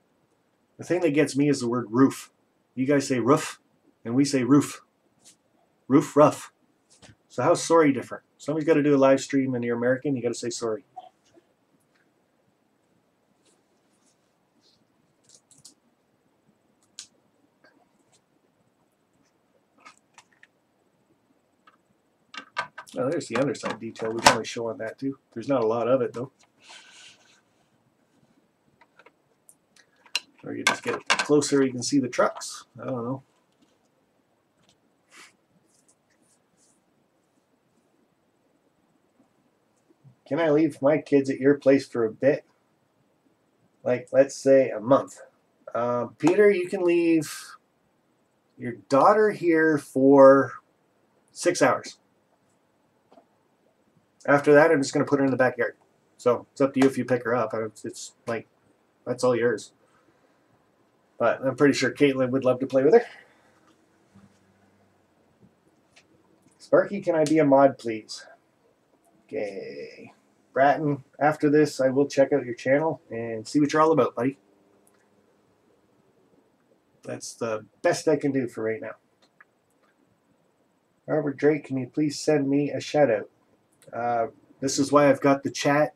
The thing that gets me is the word roof. You guys say roof, and we say roof. Roof, rough. So how's sorry different? Somebody's got to do a live stream and you're American, you got to say sorry. Oh, there's the underside detail. We can always show on that too. There's not a lot of it though. Or you just get it closer, you can see the trucks. I don't know. Can I leave my kids at your place for a bit? Like, let's say a month. Peter, you can leave your daughter here for 6 hours. After that, I'm just going to put her in the backyard. So it's up to you if you pick her up. It's like, that's all yours. But I'm pretty sure Caitlin would love to play with her. Sparky, can I be a mod, please? Okay. Bratton, after this, I will check out your channel and see what you're all about, buddy. That's the best I can do for right now. Robert Drake, can you please send me a shout out? This is why I've got the chat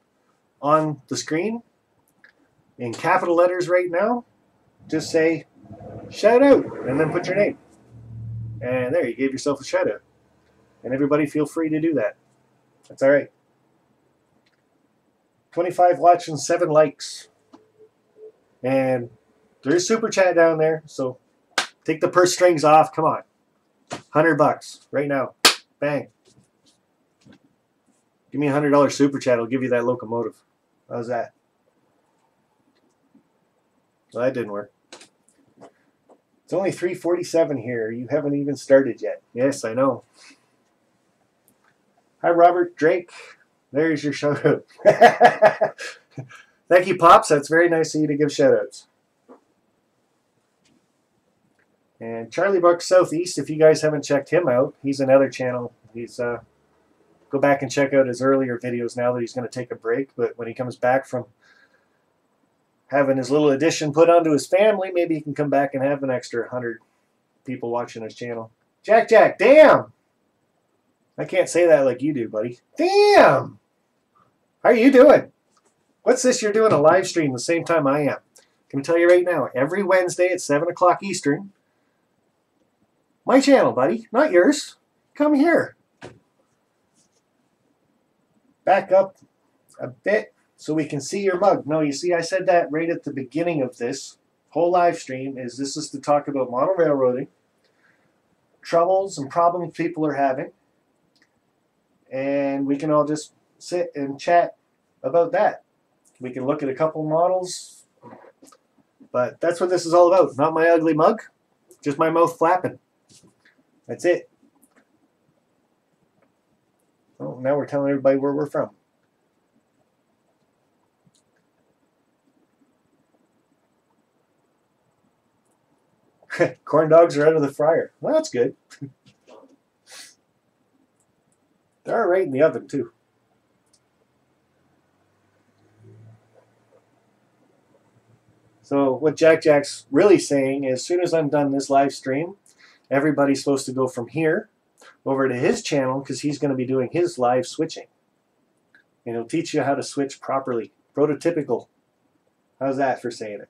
on the screen in capital letters right now. Just say shout out and then put your name. And there, you gave yourself a shout out. And everybody feel free to do that. That's all right. 25 watch and 7 likes. And there's super chat down there, so take the purse strings off. Come on. $100 right now. Bang. Give me a $100 super chat. I'll give you that locomotive. How's that? Well, that didn't work. It's only 3:47 here. You haven't even started yet. Yes, I know. Hi, Robert Drake. There's your shout out. Thank you, Pops. That's very nice of you to give shout outs. And Charlie Buck Southeast, if you guys haven't checked him out, he's another channel. He's go back and check out his earlier videos now that he's going to take a break. But when he comes back from having his little addition put onto his family, maybe he can come back and have an extra 100 people watching his channel. Jack, damn! I can't say that like you do, buddy. Damn! How are you doing? What's this? You're doing a live stream the same time I am. Can I tell you right now, every Wednesday at 7 o'clock Eastern. My channel, buddy, not yours. Come here. Back up a bit so we can see your mug. No, you see, I said that right at the beginning of this whole live stream. This is to talk about model railroading, troubles and problems people are having, and we can all just sit and chat about that. We can look at a couple models, but that's what this is all about. Not my ugly mug, just my mouth flapping. That's it. Oh, now we're telling everybody where we're from. Corn dogs are out of the fryer. Well, that's good. They're right in the oven, too. So what Jack's really saying is, as soon as I'm done this live stream, everybody's supposed to go from here over to his channel because he's going to be doing his live switching. And he'll teach you how to switch properly. Prototypical. How's that for saying it?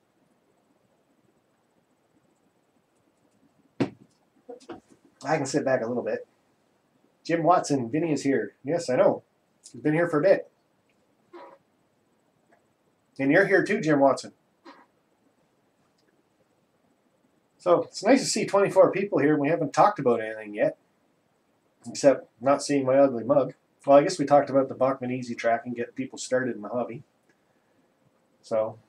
I can sit back a little bit. Jim Watson, Vinny is here. Yes, I know. He's been here for a bit. And you're here too, Jim Watson. So it's nice to see 24 people here and we haven't talked about anything yet. Except not seeing my ugly mug. Well, I guess we talked about the Bachmann Easy Track and get people started in the hobby. So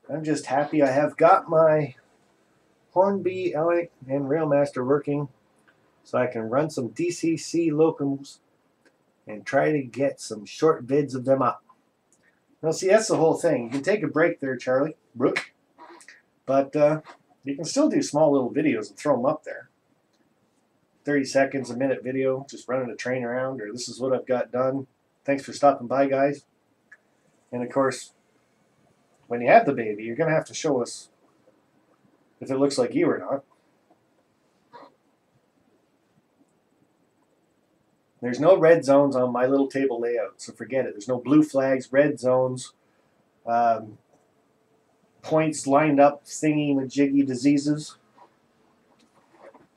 I'm just happy I have got my Hornby, Elliott, and Railmaster working so I can run some DCC locums and try to get some short vids of them up. Now see, that's the whole thing. You can take a break there, Charlie, Brooke, but you can still do small little videos and throw them up there. 30 seconds, a minute video, just running a train around, or this is what I've got done. Thanks for stopping by, guys. And of course, when you have the baby, you're going to have to show us if it looks like you or not. There's no red zones on my little table layout, so forget it. There's no blue flags, red zones, points lined up, thingy-majiggy diseases.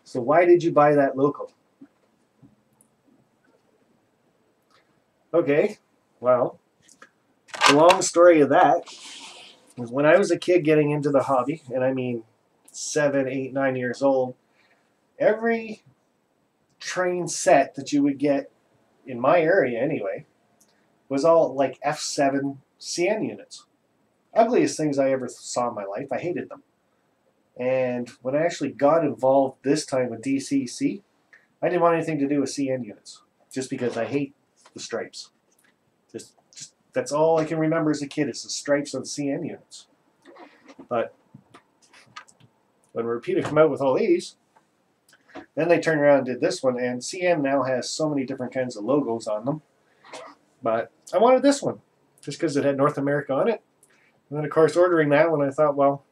So why did you buy that Loco? Okay, well, the long story of that was when I was a kid getting into the hobby, and I mean 7, 8, 9 years old, every train set that you would get in my area anyway was all like F7 CN units. Ugliest things I ever saw in my life. I hated them. And when I actually got involved this time with DCC, I didn't want anything to do with CN units, just because I hate the stripes. Just that's all I can remember as a kid is the stripes on CN units. But when Rapido came out with all these, then they turned around and did this one, and CN now has so many different kinds of logos on them. But I wanted this one, just because it had North America on it. And then, of course, ordering that one, I thought, well,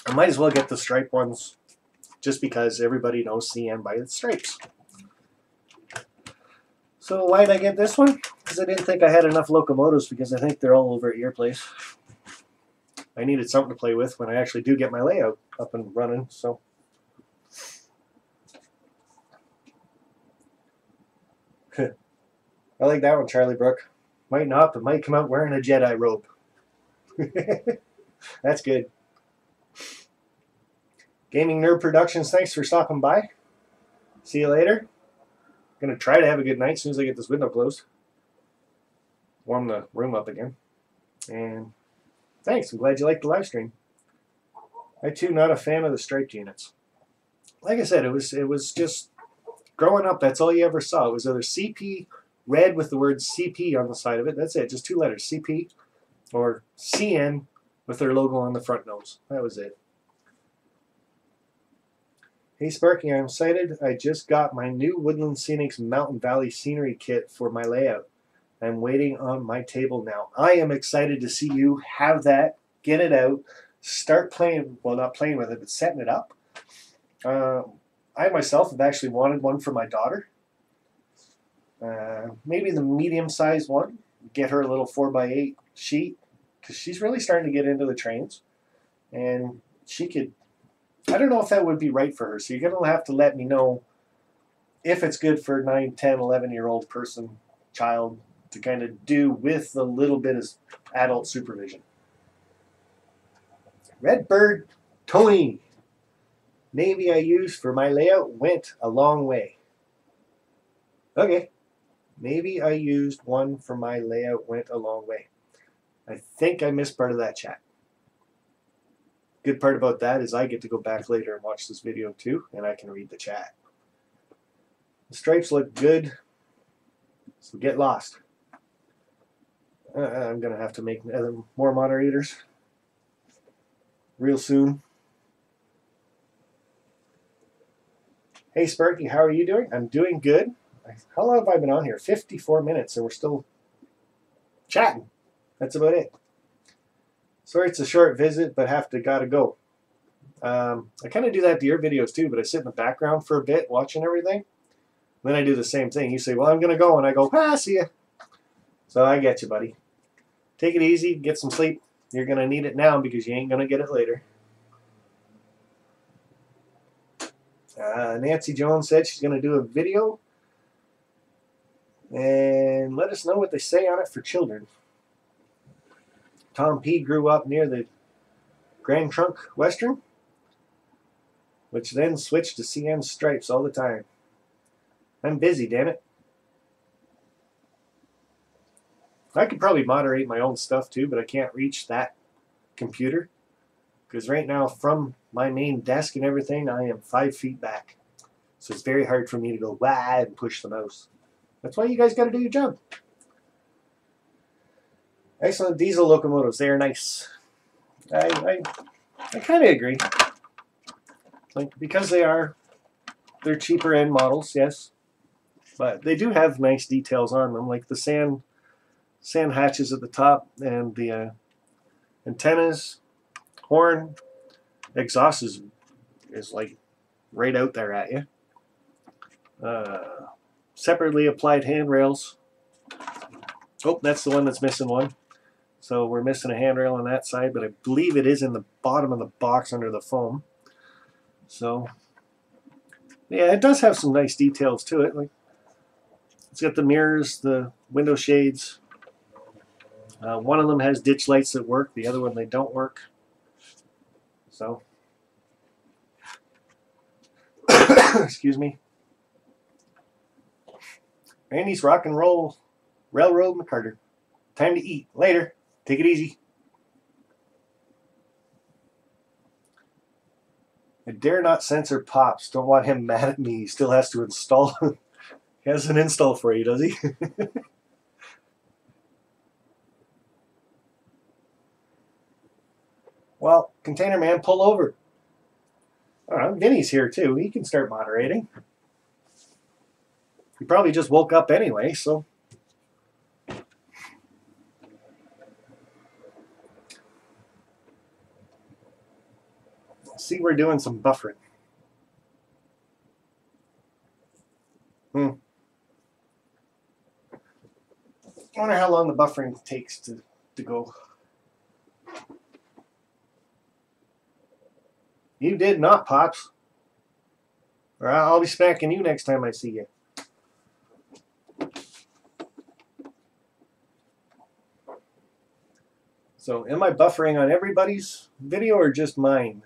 I might as well get the stripe ones, just because everybody knows CN by its stripes. So why did I get this one? Because I didn't think I had enough locomotives, because I think they're all over at your place. I needed something to play with when I actually do get my layout up and running, so... I like that one, Charlie Brook. Might not, but might come out wearing a Jedi robe. That's good. Gaming Nerd Productions, thanks for stopping by. See you later. Going to try to have a good night as soon as I get this window closed. Warm the room up again. And thanks, I'm glad you liked the live stream. I too not a fan of the striped units. Like I said, it was just growing up, that's all you ever saw. It was either CP red with the word CP on the side of it. That's it, just 2 letters, CP, or CN with their logo on the front nose. That was it. Hey Sparky, I'm excited. I just got my new Woodland Scenics Mountain Valley Scenery kit for my layout. I'm waiting on my table now. I am excited to see you have that, get it out, start playing, well not playing with it, but setting it up. I myself have actually wanted one for my daughter. Maybe the medium-sized one. Get her a little 4x8 sheet, because she's really starting to get into the trains. And she could, I don't know if that would be right for her, so you're going to have to let me know if it's good for a 9, 10, 11-year-old person, child, to kind of do with a little bit of adult supervision. Redbird Tony. Maybe I used for my layout went a long way. Okay. Maybe I used one for my layout went a long way. I think I missed part of that chat. Good part about that is I get to go back later and watch this video too, and I can read the chat. The stripes look good, so get lost. I'm going to have to make more moderators real soon. Hey Sparky, how are you doing? I'm doing good. How long have I been on here? 54 minutes, and we're still chatting. That's about it. Sorry it's a short visit, but gotta go. I kind of do that to your videos too, but I sit in the background for a bit watching everything. Then I do the same thing. You say, well, I'm going to go, and I go, see ya. So I get you, buddy. Take it easy, get some sleep. You're going to need it now because you ain't going to get it later. Nancy Jones said she's going to do a video and let us know what they say on it for children. Tom P. grew up near the Grand Trunk Western, which then switched to CN stripes all the time. I'm busy, damn it. I could probably moderate my own stuff too, but I can't reach that computer. Because right now, from my main desk and everything, I am 5 feet back. So it's very hard for me to go wah and push the mouse. That's why you guys got to do your job. Excellent diesel locomotives. They are nice. I kind of agree. Like, because they're cheaper end models, yes. But they do have nice details on them, like the sand hatches at the top, and the antennas, horn, exhaust is like right out there at you. Separately applied handrails. Oh, that's the one that's missing one. So we're missing a handrail on that side, but I believe it is in the bottom of the box under the foam. So yeah, it does have some nice details to it. Like, it's got the mirrors, the window shades. One of them has ditch lights that work. The other one, they don't work. So, excuse me. Randy's rock and roll railroad McCarter. Time to eat. Later. Take it easy. I dare not censor Pops. Don't want him mad at me. He still has to install. He has an install for you, does he? Well, Container Man, pull over. Vinny's here too. He can start moderating. He probably just woke up anyway, so. See, we're doing some buffering. I wonder how long the buffering takes to go. You did not, Pops. Or I'll be smacking you next time I see you. So, am I buffering on everybody's video or just mine?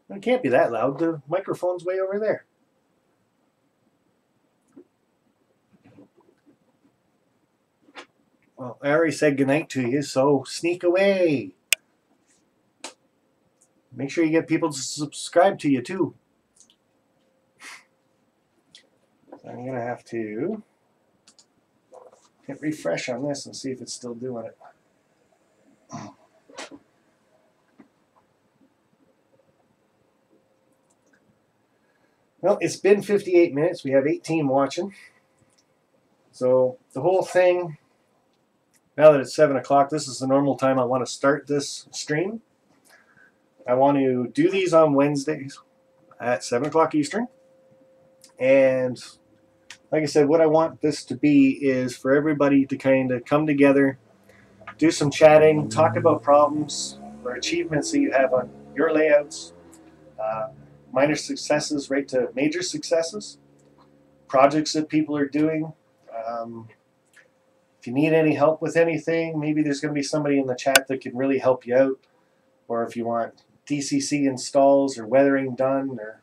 It can't be that loud. The microphone's way over there. Well, I already said goodnight to you, so sneak away. Make sure you get people to subscribe to you, too. So I'm going to have to hit refresh on this and see if it's still doing it. Well, it's been 58 minutes. We have 18 watching. So the whole thing, now that it's 7 o'clock, this is the normal time I want to start this stream. I want to do these on Wednesdays at 7 o'clock Eastern. And like I said, what I want this to be is for everybody to kind of come together, do some chatting, talk about problems or achievements that you have on your layouts, minor successes right to major successes, projects that people are doing. If you need any help with anything, maybe there's going to be somebody in the chat that can really help you out. Or if you want DCC installs or weathering done, or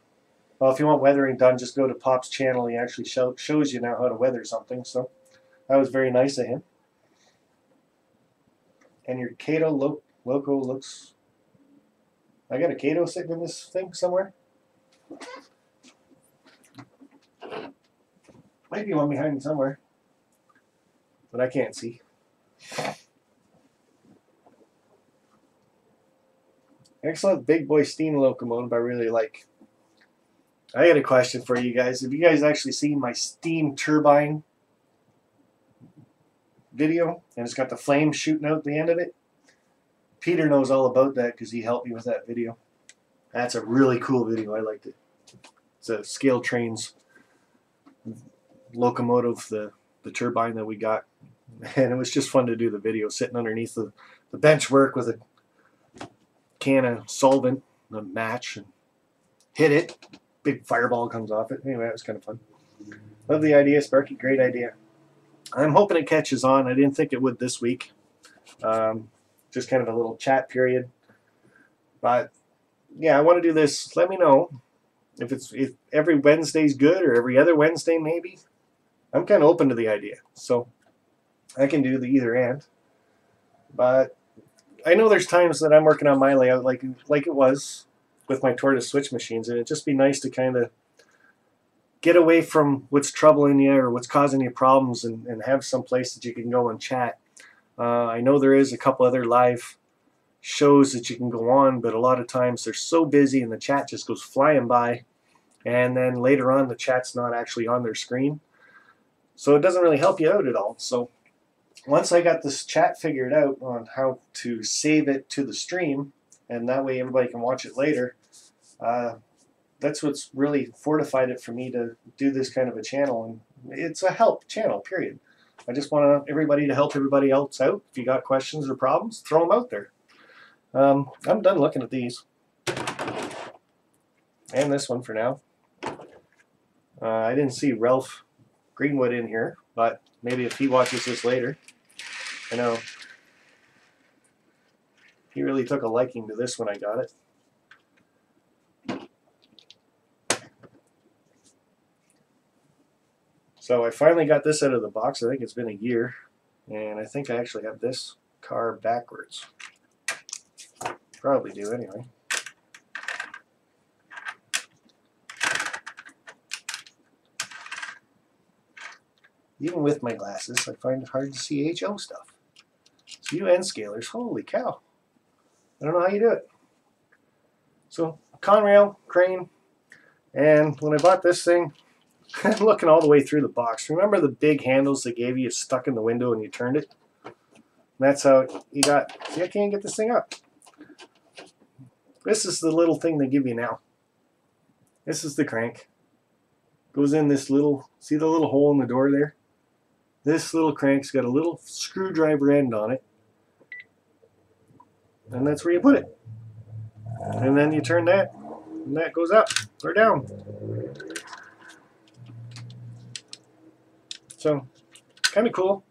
well, if you want weathering done, just go to Pop's channel. He actually shows you now how to weather something. So that was very nice of him. And your Cato Loco looks. I got a Cato sitting in this thing somewhere. Might be one behind me somewhere, but I can't see. Excellent big boy steam locomotive I really like. I got a question for you guys. Have you guys actually seen my steam turbine video? And it's got the flame shooting out the end of it. Peter knows all about that because he helped me with that video. That's a really cool video. I liked it. It's a Scale Trains locomotive, the turbine that we got. And it was just fun to do the video sitting underneath the bench work with a can of solvent, a match, and hit it. Big fireball comes off it. Anyway, it was kind of fun. Love the idea, Sparky. Great idea. I'm hoping it catches on. I didn't think it would this week. Just kind of a little chat period. But yeah, I want to do this. Let me know if every Wednesday's good or every other Wednesday maybe. I'm kind of open to the idea. So I can do the either and. But I know there's times that I'm working on my layout like it was with my tortoise switch machines, and it'd just be nice to kind of get away from what's troubling you or what's causing you problems and have some place that you can go and chat. I know there is a couple other live shows that you can go on, but a lot of times they're so busy and the chat just goes flying by, and then later on the chat's not actually on their screen. So it doesn't really help you out at all. So once I got this chat figured out on how to save it to the stream, and that way everybody can watch it later, that's what's really fortified it for me to do this kind of a channel. And it's a help channel, period. I just want everybody to help everybody else out. If you got questions or problems, throw them out there. I'm done looking at these. And this one for now. I didn't see Ralph Greenwood in here, but maybe if he watches this later. I know he really took a liking to this when I got it. So I finally got this out of the box. I think it's been a year, and I think I actually have this car backwards. Probably do anyway. Even with my glasses, I find it hard to see HO stuff. So you N-scalers, holy cow. I don't know how you do it. So, Conrail, crane, and when I bought this thing, I'm looking all the way through the box. Remember the big handles they gave you stuck in the window and you turned it? And that's how you got, see, I can't get this thing up. This is the little thing they give you now. This is the crank. Goes in this little, see the little hole in the door there? This little crank's got a little screwdriver end on it. And that's where you put it. And then you turn that, and that goes up or down. So, kind of cool.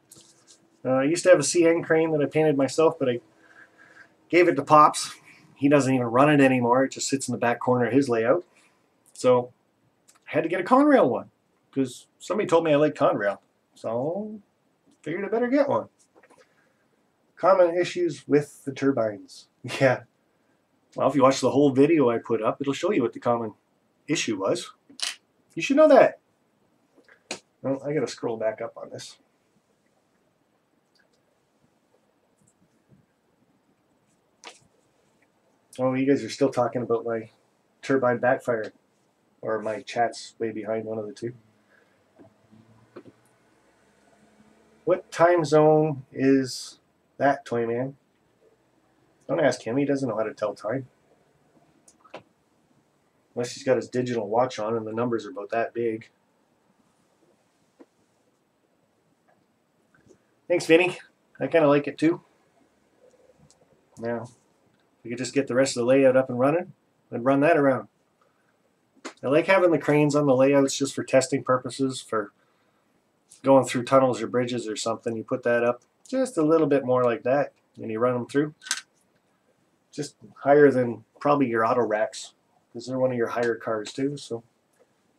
I used to have a CN crane that I painted myself, but I gave it to Pops. He doesn't even run it anymore. It just sits in the back corner of his layout. So, I had to get a Conrail one, because somebody told me I like Conrail. So, figured I better get one. Common issues with the turbines. Yeah. Well, if you watch the whole video I put up, it'll show you what the common issue was. You should know that. Well, I gotta scroll back up on this. Oh, you guys are still talking about my turbine backfire. Or my chat's way behind, one of the two. What time zone is that, Toyman? Don't ask him, he doesn't know how to tell time. Unless he's got his digital watch on and the numbers are about that big. Thanks, Vinny. I kind of like it too. Now, if we could just get the rest of the layout up and running, I'd run that around. I like having the cranes on the layouts just for testing purposes, for going through tunnels or bridges or something. You put that up just a little bit more like that, and you run them through. Just higher than probably your auto racks, because they're one of your higher cars too. So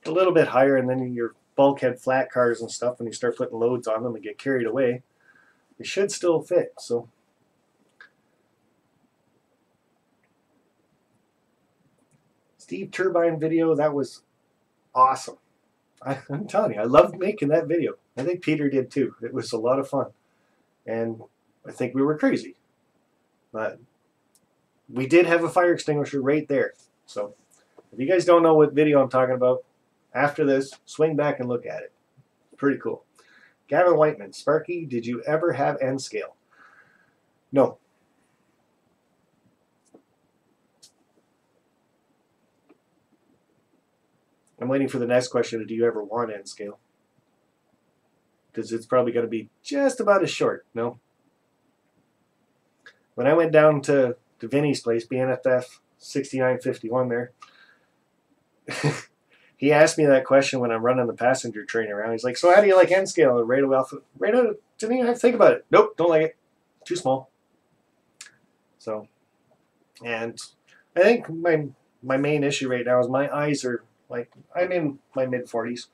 a little bit higher, and then your bulkhead flat cars and stuff, when you start putting loads on them and get carried away, they should still fit. So Steve turbine video, that was awesome. I'm telling you, I loved making that video. I think Peter did too. It was a lot of fun. And I think we were crazy. But we did have a fire extinguisher right there. So if you guys don't know what video I'm talking about, after this, swing back and look at it. Pretty cool. Gavin Whiteman, Sparky, did you ever have N-scale? No. I'm waiting for the next question. Do you ever want N-scale? Because it's probably going to be just about as short. No? When I went down to Vinny's place, BNFF 6951 there, he asked me that question when I'm running the passenger train around. He's like, so how do you like N-scale? And right out of, didn't even have to think about it. Nope, don't like it. Too small. So, and I think my main issue right now is my eyes are, like, I'm in my mid-40s.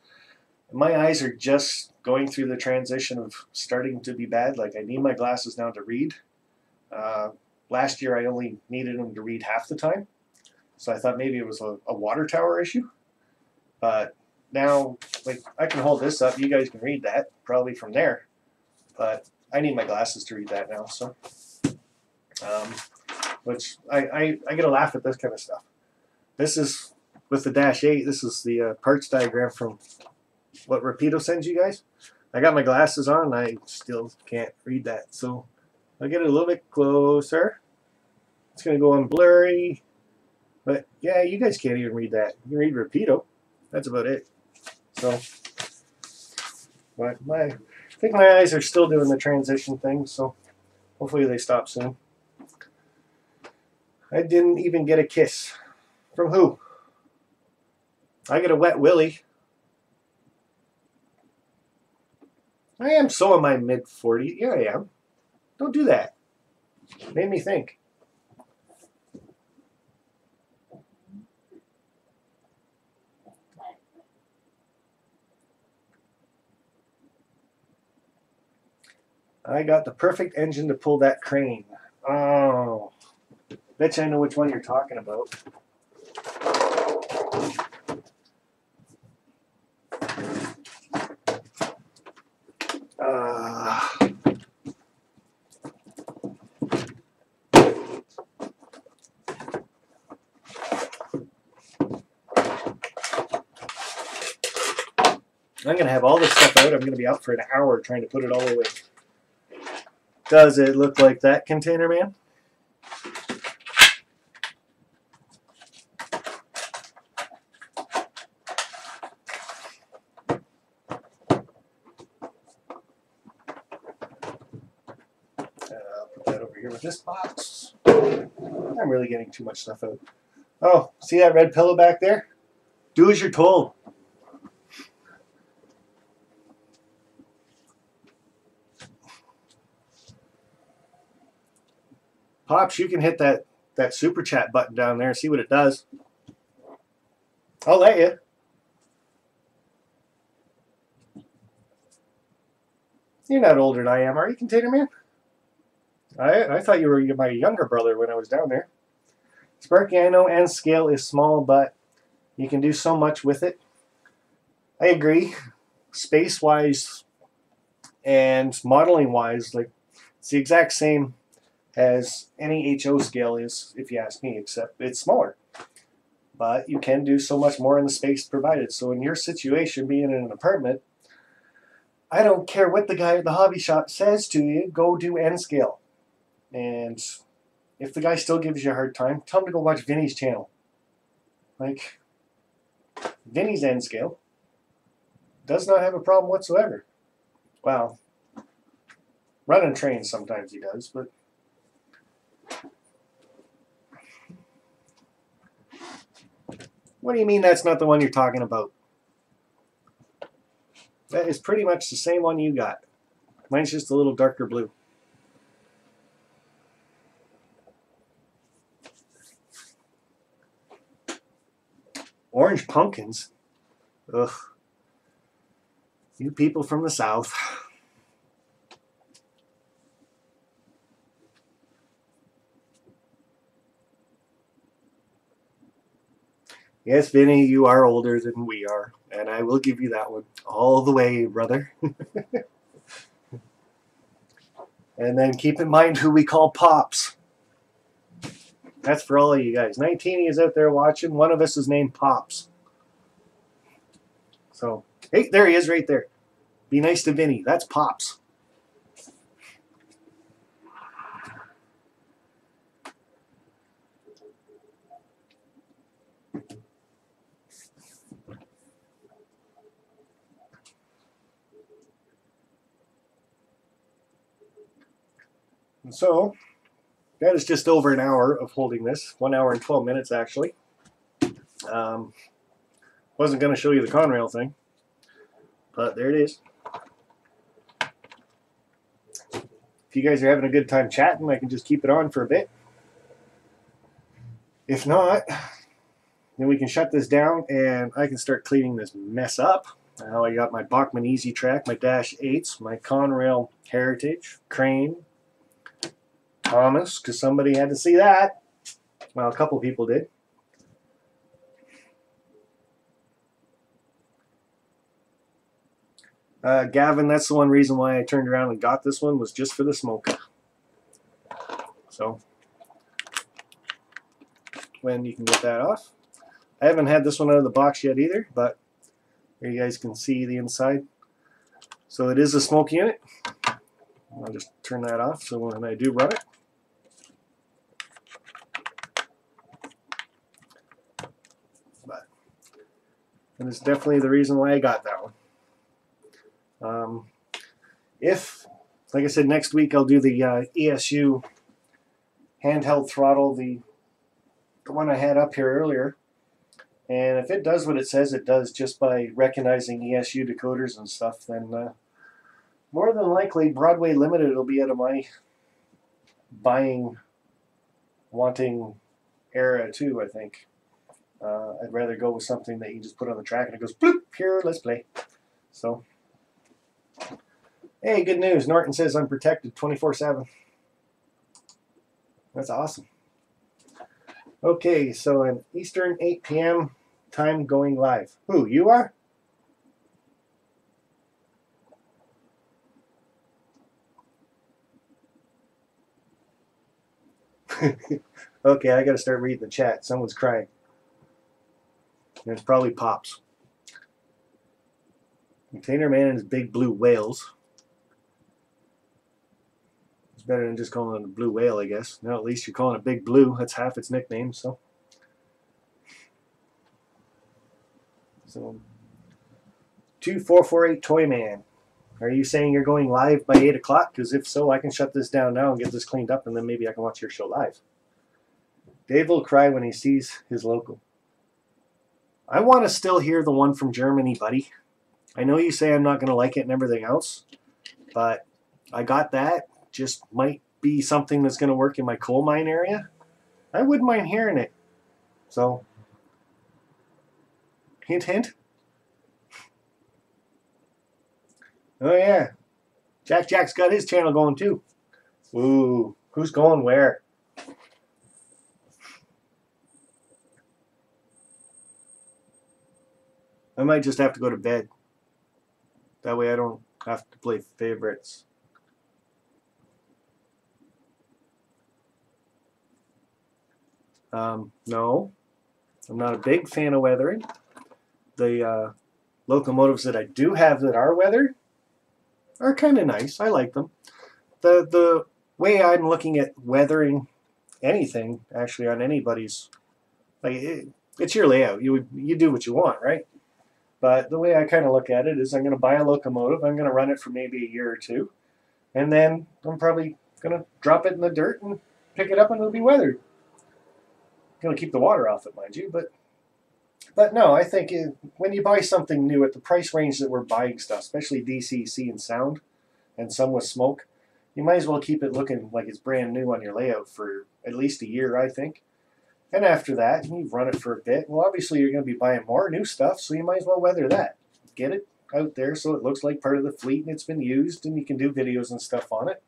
My eyes are just going through the transition of starting to be bad. Like, I need my glasses now to read. Last year I only needed them to read half the time. So I thought maybe it was a water tower issue. But now, like, I can hold this up. You guys can read that probably from there. But I need my glasses to read that now. So, which I get a laugh at this kind of stuff. This is with the Dash 8, this is the parts diagram from what Rapido sends you guys. I got my glasses on and I still can't read that, so I'll get it a little bit closer. It's going to go on blurry, but yeah, you guys can't even read that. You can read Rapido. That's about it. So, but I think my eyes are still doing the transition thing, so hopefully they stop soon. I didn't even get a kiss. From who? I get a wet willy. I am so in my mid-40s. Yeah, I am. Don't do that. Made me think. I got the perfect engine to pull that crane. Oh. Bet you I know which one you're talking about. I'm going to have all this stuff out. I'm going to be out for an hour trying to put it all away. Does it look like that, Container Man? I'll put that over here with this box. I'm really getting too much stuff out. Oh, see that red pillow back there? Do as you're told. Pops, you can hit that super chat button down there and see what it does. I'll let you. You're not older than I am, are you, Container Man? I thought you were my younger brother when I was down there. Sparky, I know N scale is small, but you can do so much with it. I agree. Space-wise and modeling-wise, like it's the exact same as any HO scale is, if you ask me, except it's smaller. But you can do so much more in the space provided. So in your situation, being in an apartment, I don't care what the guy at the hobby shop says to you, go do N scale. And if the guy still gives you a hard time, tell him to go watch Vinny's channel. Like, Vinny's N scale does not have a problem whatsoever. Well, running trains sometimes he does, but what do you mean that's not the one you're talking about? That is pretty much the same one you got. Mine's just a little darker blue. Orange pumpkins? Ugh. You people from the South. Yes, Vinny, you are older than we are, and I will give you that one all the way, brother. And then keep in mind who we call Pops. That's for all of you guys. 19 is out there watching. One of us is named Pops. So, hey, there he is right there. Be nice to Vinny. That's Pops. And so, that is just over an hour of holding this. 1 hour and 12 minutes, actually. Wasn't going to show you the Conrail thing, but there it is. If you guys are having a good time chatting, I can just keep it on for a bit. If not, then we can shut this down and I can start cleaning this mess up. Now I got my Bachmann Easy Track, my Dash 8s, my Conrail Heritage, Crane, Thomas, because somebody had to see that. Well, a couple people did. Gavin, that's the one reason why I turned around and got this one, was just for the smoke. So, when you can get that off. I haven't had this one out of the box yet either, but here you guys can see the inside. So it is a smoke unit. I'll just turn that off so when I do run it. But, and it's definitely the reason why I got that one. If, like I said, next week I'll do the ESU handheld throttle, the one I had up here earlier. And if it does what it says it does just by recognizing ESU decoders and stuff, then more than likely Broadway Limited will be out of my wanting era too, I think. I'd rather go with something that you just put on the track and it goes bloop, here, let's play. So, hey, good news. Norton says I'm protected 24/7. That's awesome. Okay, so an Eastern 8 p.m. time going live. Who, you are? Okay, I gotta start reading the chat. Someone's crying. And it's probably Pops. Container Man and his big blue whales. It's better than just calling it a blue whale, I guess. Now at least you're calling it Big Blue. That's half its nickname, so. 2448 Toy Man. Are you saying you're going live by 8 o'clock? Because if so, I can shut this down now and get this cleaned up, and then maybe I can watch your show live. Dave will cry when he sees his local. I want to still hear the one from Germany, buddy. I know you say I'm not going to like it and everything else, but I got that. Just might be something that's going to work in my coal mine area. I wouldn't mind hearing it. So, hint, hint. Oh yeah, Jack's got his channel going too. Ooh, who's going where? I might just have to go to bed. That way I don't have to play favorites. No, I'm not a big fan of weathering. The locomotives that I do have that are weathered are kind of nice. I like them. The way I'm looking at weathering anything, actually, on anybody's, like it's your layout. You do what you want, right? But the way I kind of look at it is I'm going to buy a locomotive. I'm going to run it for maybe a year or two. And then I'm probably going to drop it in the dirt and pick it up and it'll be weathered. I'm going to keep the water off it, mind you. But no, I think when you buy something new at the price range that we're buying stuff, especially DCC and sound and some with smoke, you might as well keep it looking like it's brand new on your layout for at least a year, I think. And after that, you've run it for a bit. Well, obviously, you're going to be buying more new stuff, so you might as well weather that. Get it out there so it looks like part of the fleet and it's been used, and you can do videos and stuff on it.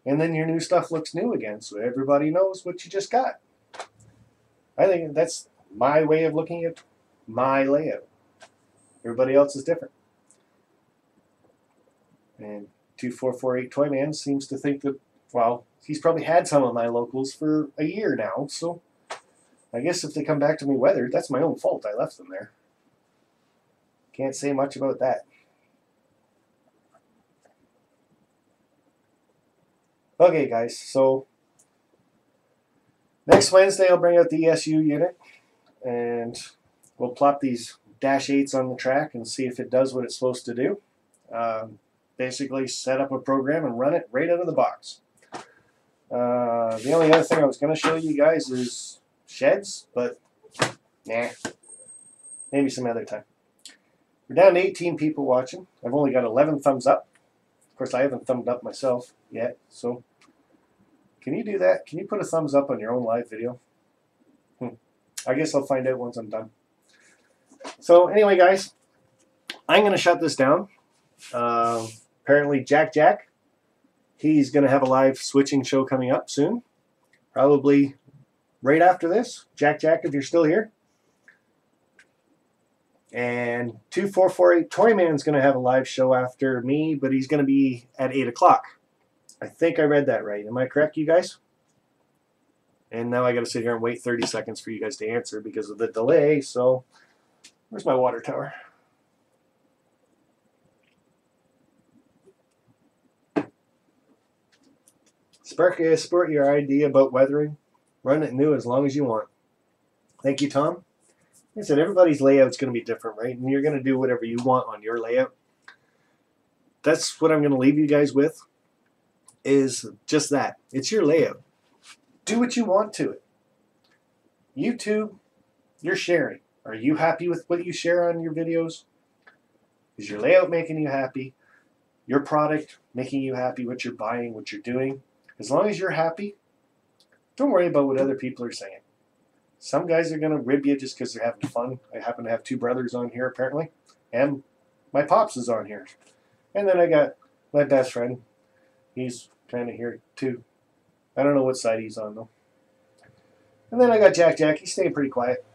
And then your new stuff looks new again, so everybody knows what you just got. I think that's my way of looking at my layout. Everybody else is different. And 2448 Toy Man seems to think that, well, he's probably had some of my locals for a year now, so I guess if they come back to me weathered, that's my own fault. I left them there. Can't say much about that. Okay, guys, so next Wednesday I'll bring out the ESU unit and we'll plop these Dash 8s on the track and see if it does what it's supposed to do. Basically set up a program and run it right out of the box. The only other thing I was going to show you guys is sheds, but nah, maybe some other time. We're down to 18 people watching. I've only got 11 thumbs up. Of course, I haven't thumbed up myself yet, so can you do that? Can you put a thumbs up on your own live video? I guess I'll find out once I'm done. So anyway, guys, I'm going to shut this down. Apparently Jack, he's going to have a live switching show coming up soon. Probably right after this. Jack, if you're still here. And 2448 Toy Man's going to have a live show after me, but he's going to be at 8 o'clock. I think I read that right. Am I correct, you guys? And now I got to sit here and wait 30 seconds for you guys to answer because of the delay. So where's my water tower? Spark Sport, your idea about weathering. Run it new as long as you want. Thank you, Tom. Like I said, everybody's layout's going to be different, right? And you're going to do whatever you want on your layout. That's what I'm going to leave you guys with, is just that. It's your layout. Do what you want to it. YouTube, you're sharing. Are you happy with what you share on your videos? Is your layout making you happy? Your product making you happy? What you're buying, what you're doing? As long as you're happy, don't worry about what other people are saying. Some guys are going to rib you just because they're having fun. I happen to have two brothers on here, apparently. And my pops is on here. And then I got my best friend. He's kind of here, too. I don't know what side he's on, though. And then I got Jack. He's staying pretty quiet.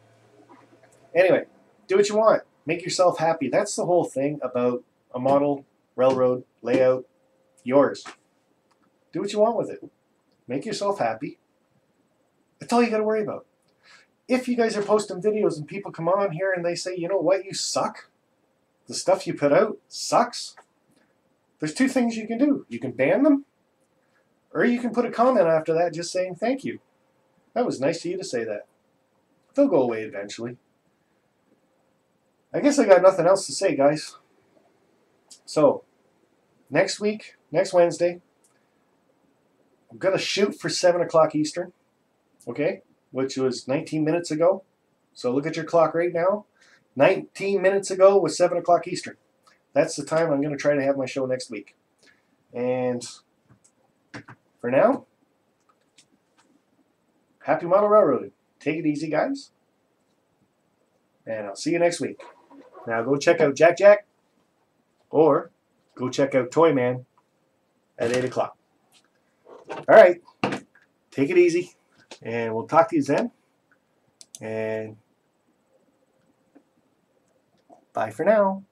Anyway, do what you want. Make yourself happy. That's the whole thing about a model, railroad, layout, yours. Do what you want with it. Make yourself happy. That's all you got to worry about. If you guys are posting videos and people come on here and they say, you know what, you suck. The stuff you put out sucks. There's two things you can do. You can ban them, or you can put a comment after that just saying thank you. That was nice of you to say that. They'll go away eventually. I guess I got nothing else to say, guys. So, next week, next Wednesday, I'm going to shoot for 7 o'clock Eastern, okay, which was 19 minutes ago. So look at your clock right now. 19 minutes ago was 7 o'clock Eastern. That's the time I'm going to try to have my show next week. And for now, happy model railroading. Take it easy, guys. And I'll see you next week. Now go check out Jack, or go check out Toy Man at 8 o'clock. All right. Take it easy. And we'll talk to you then. And bye for now.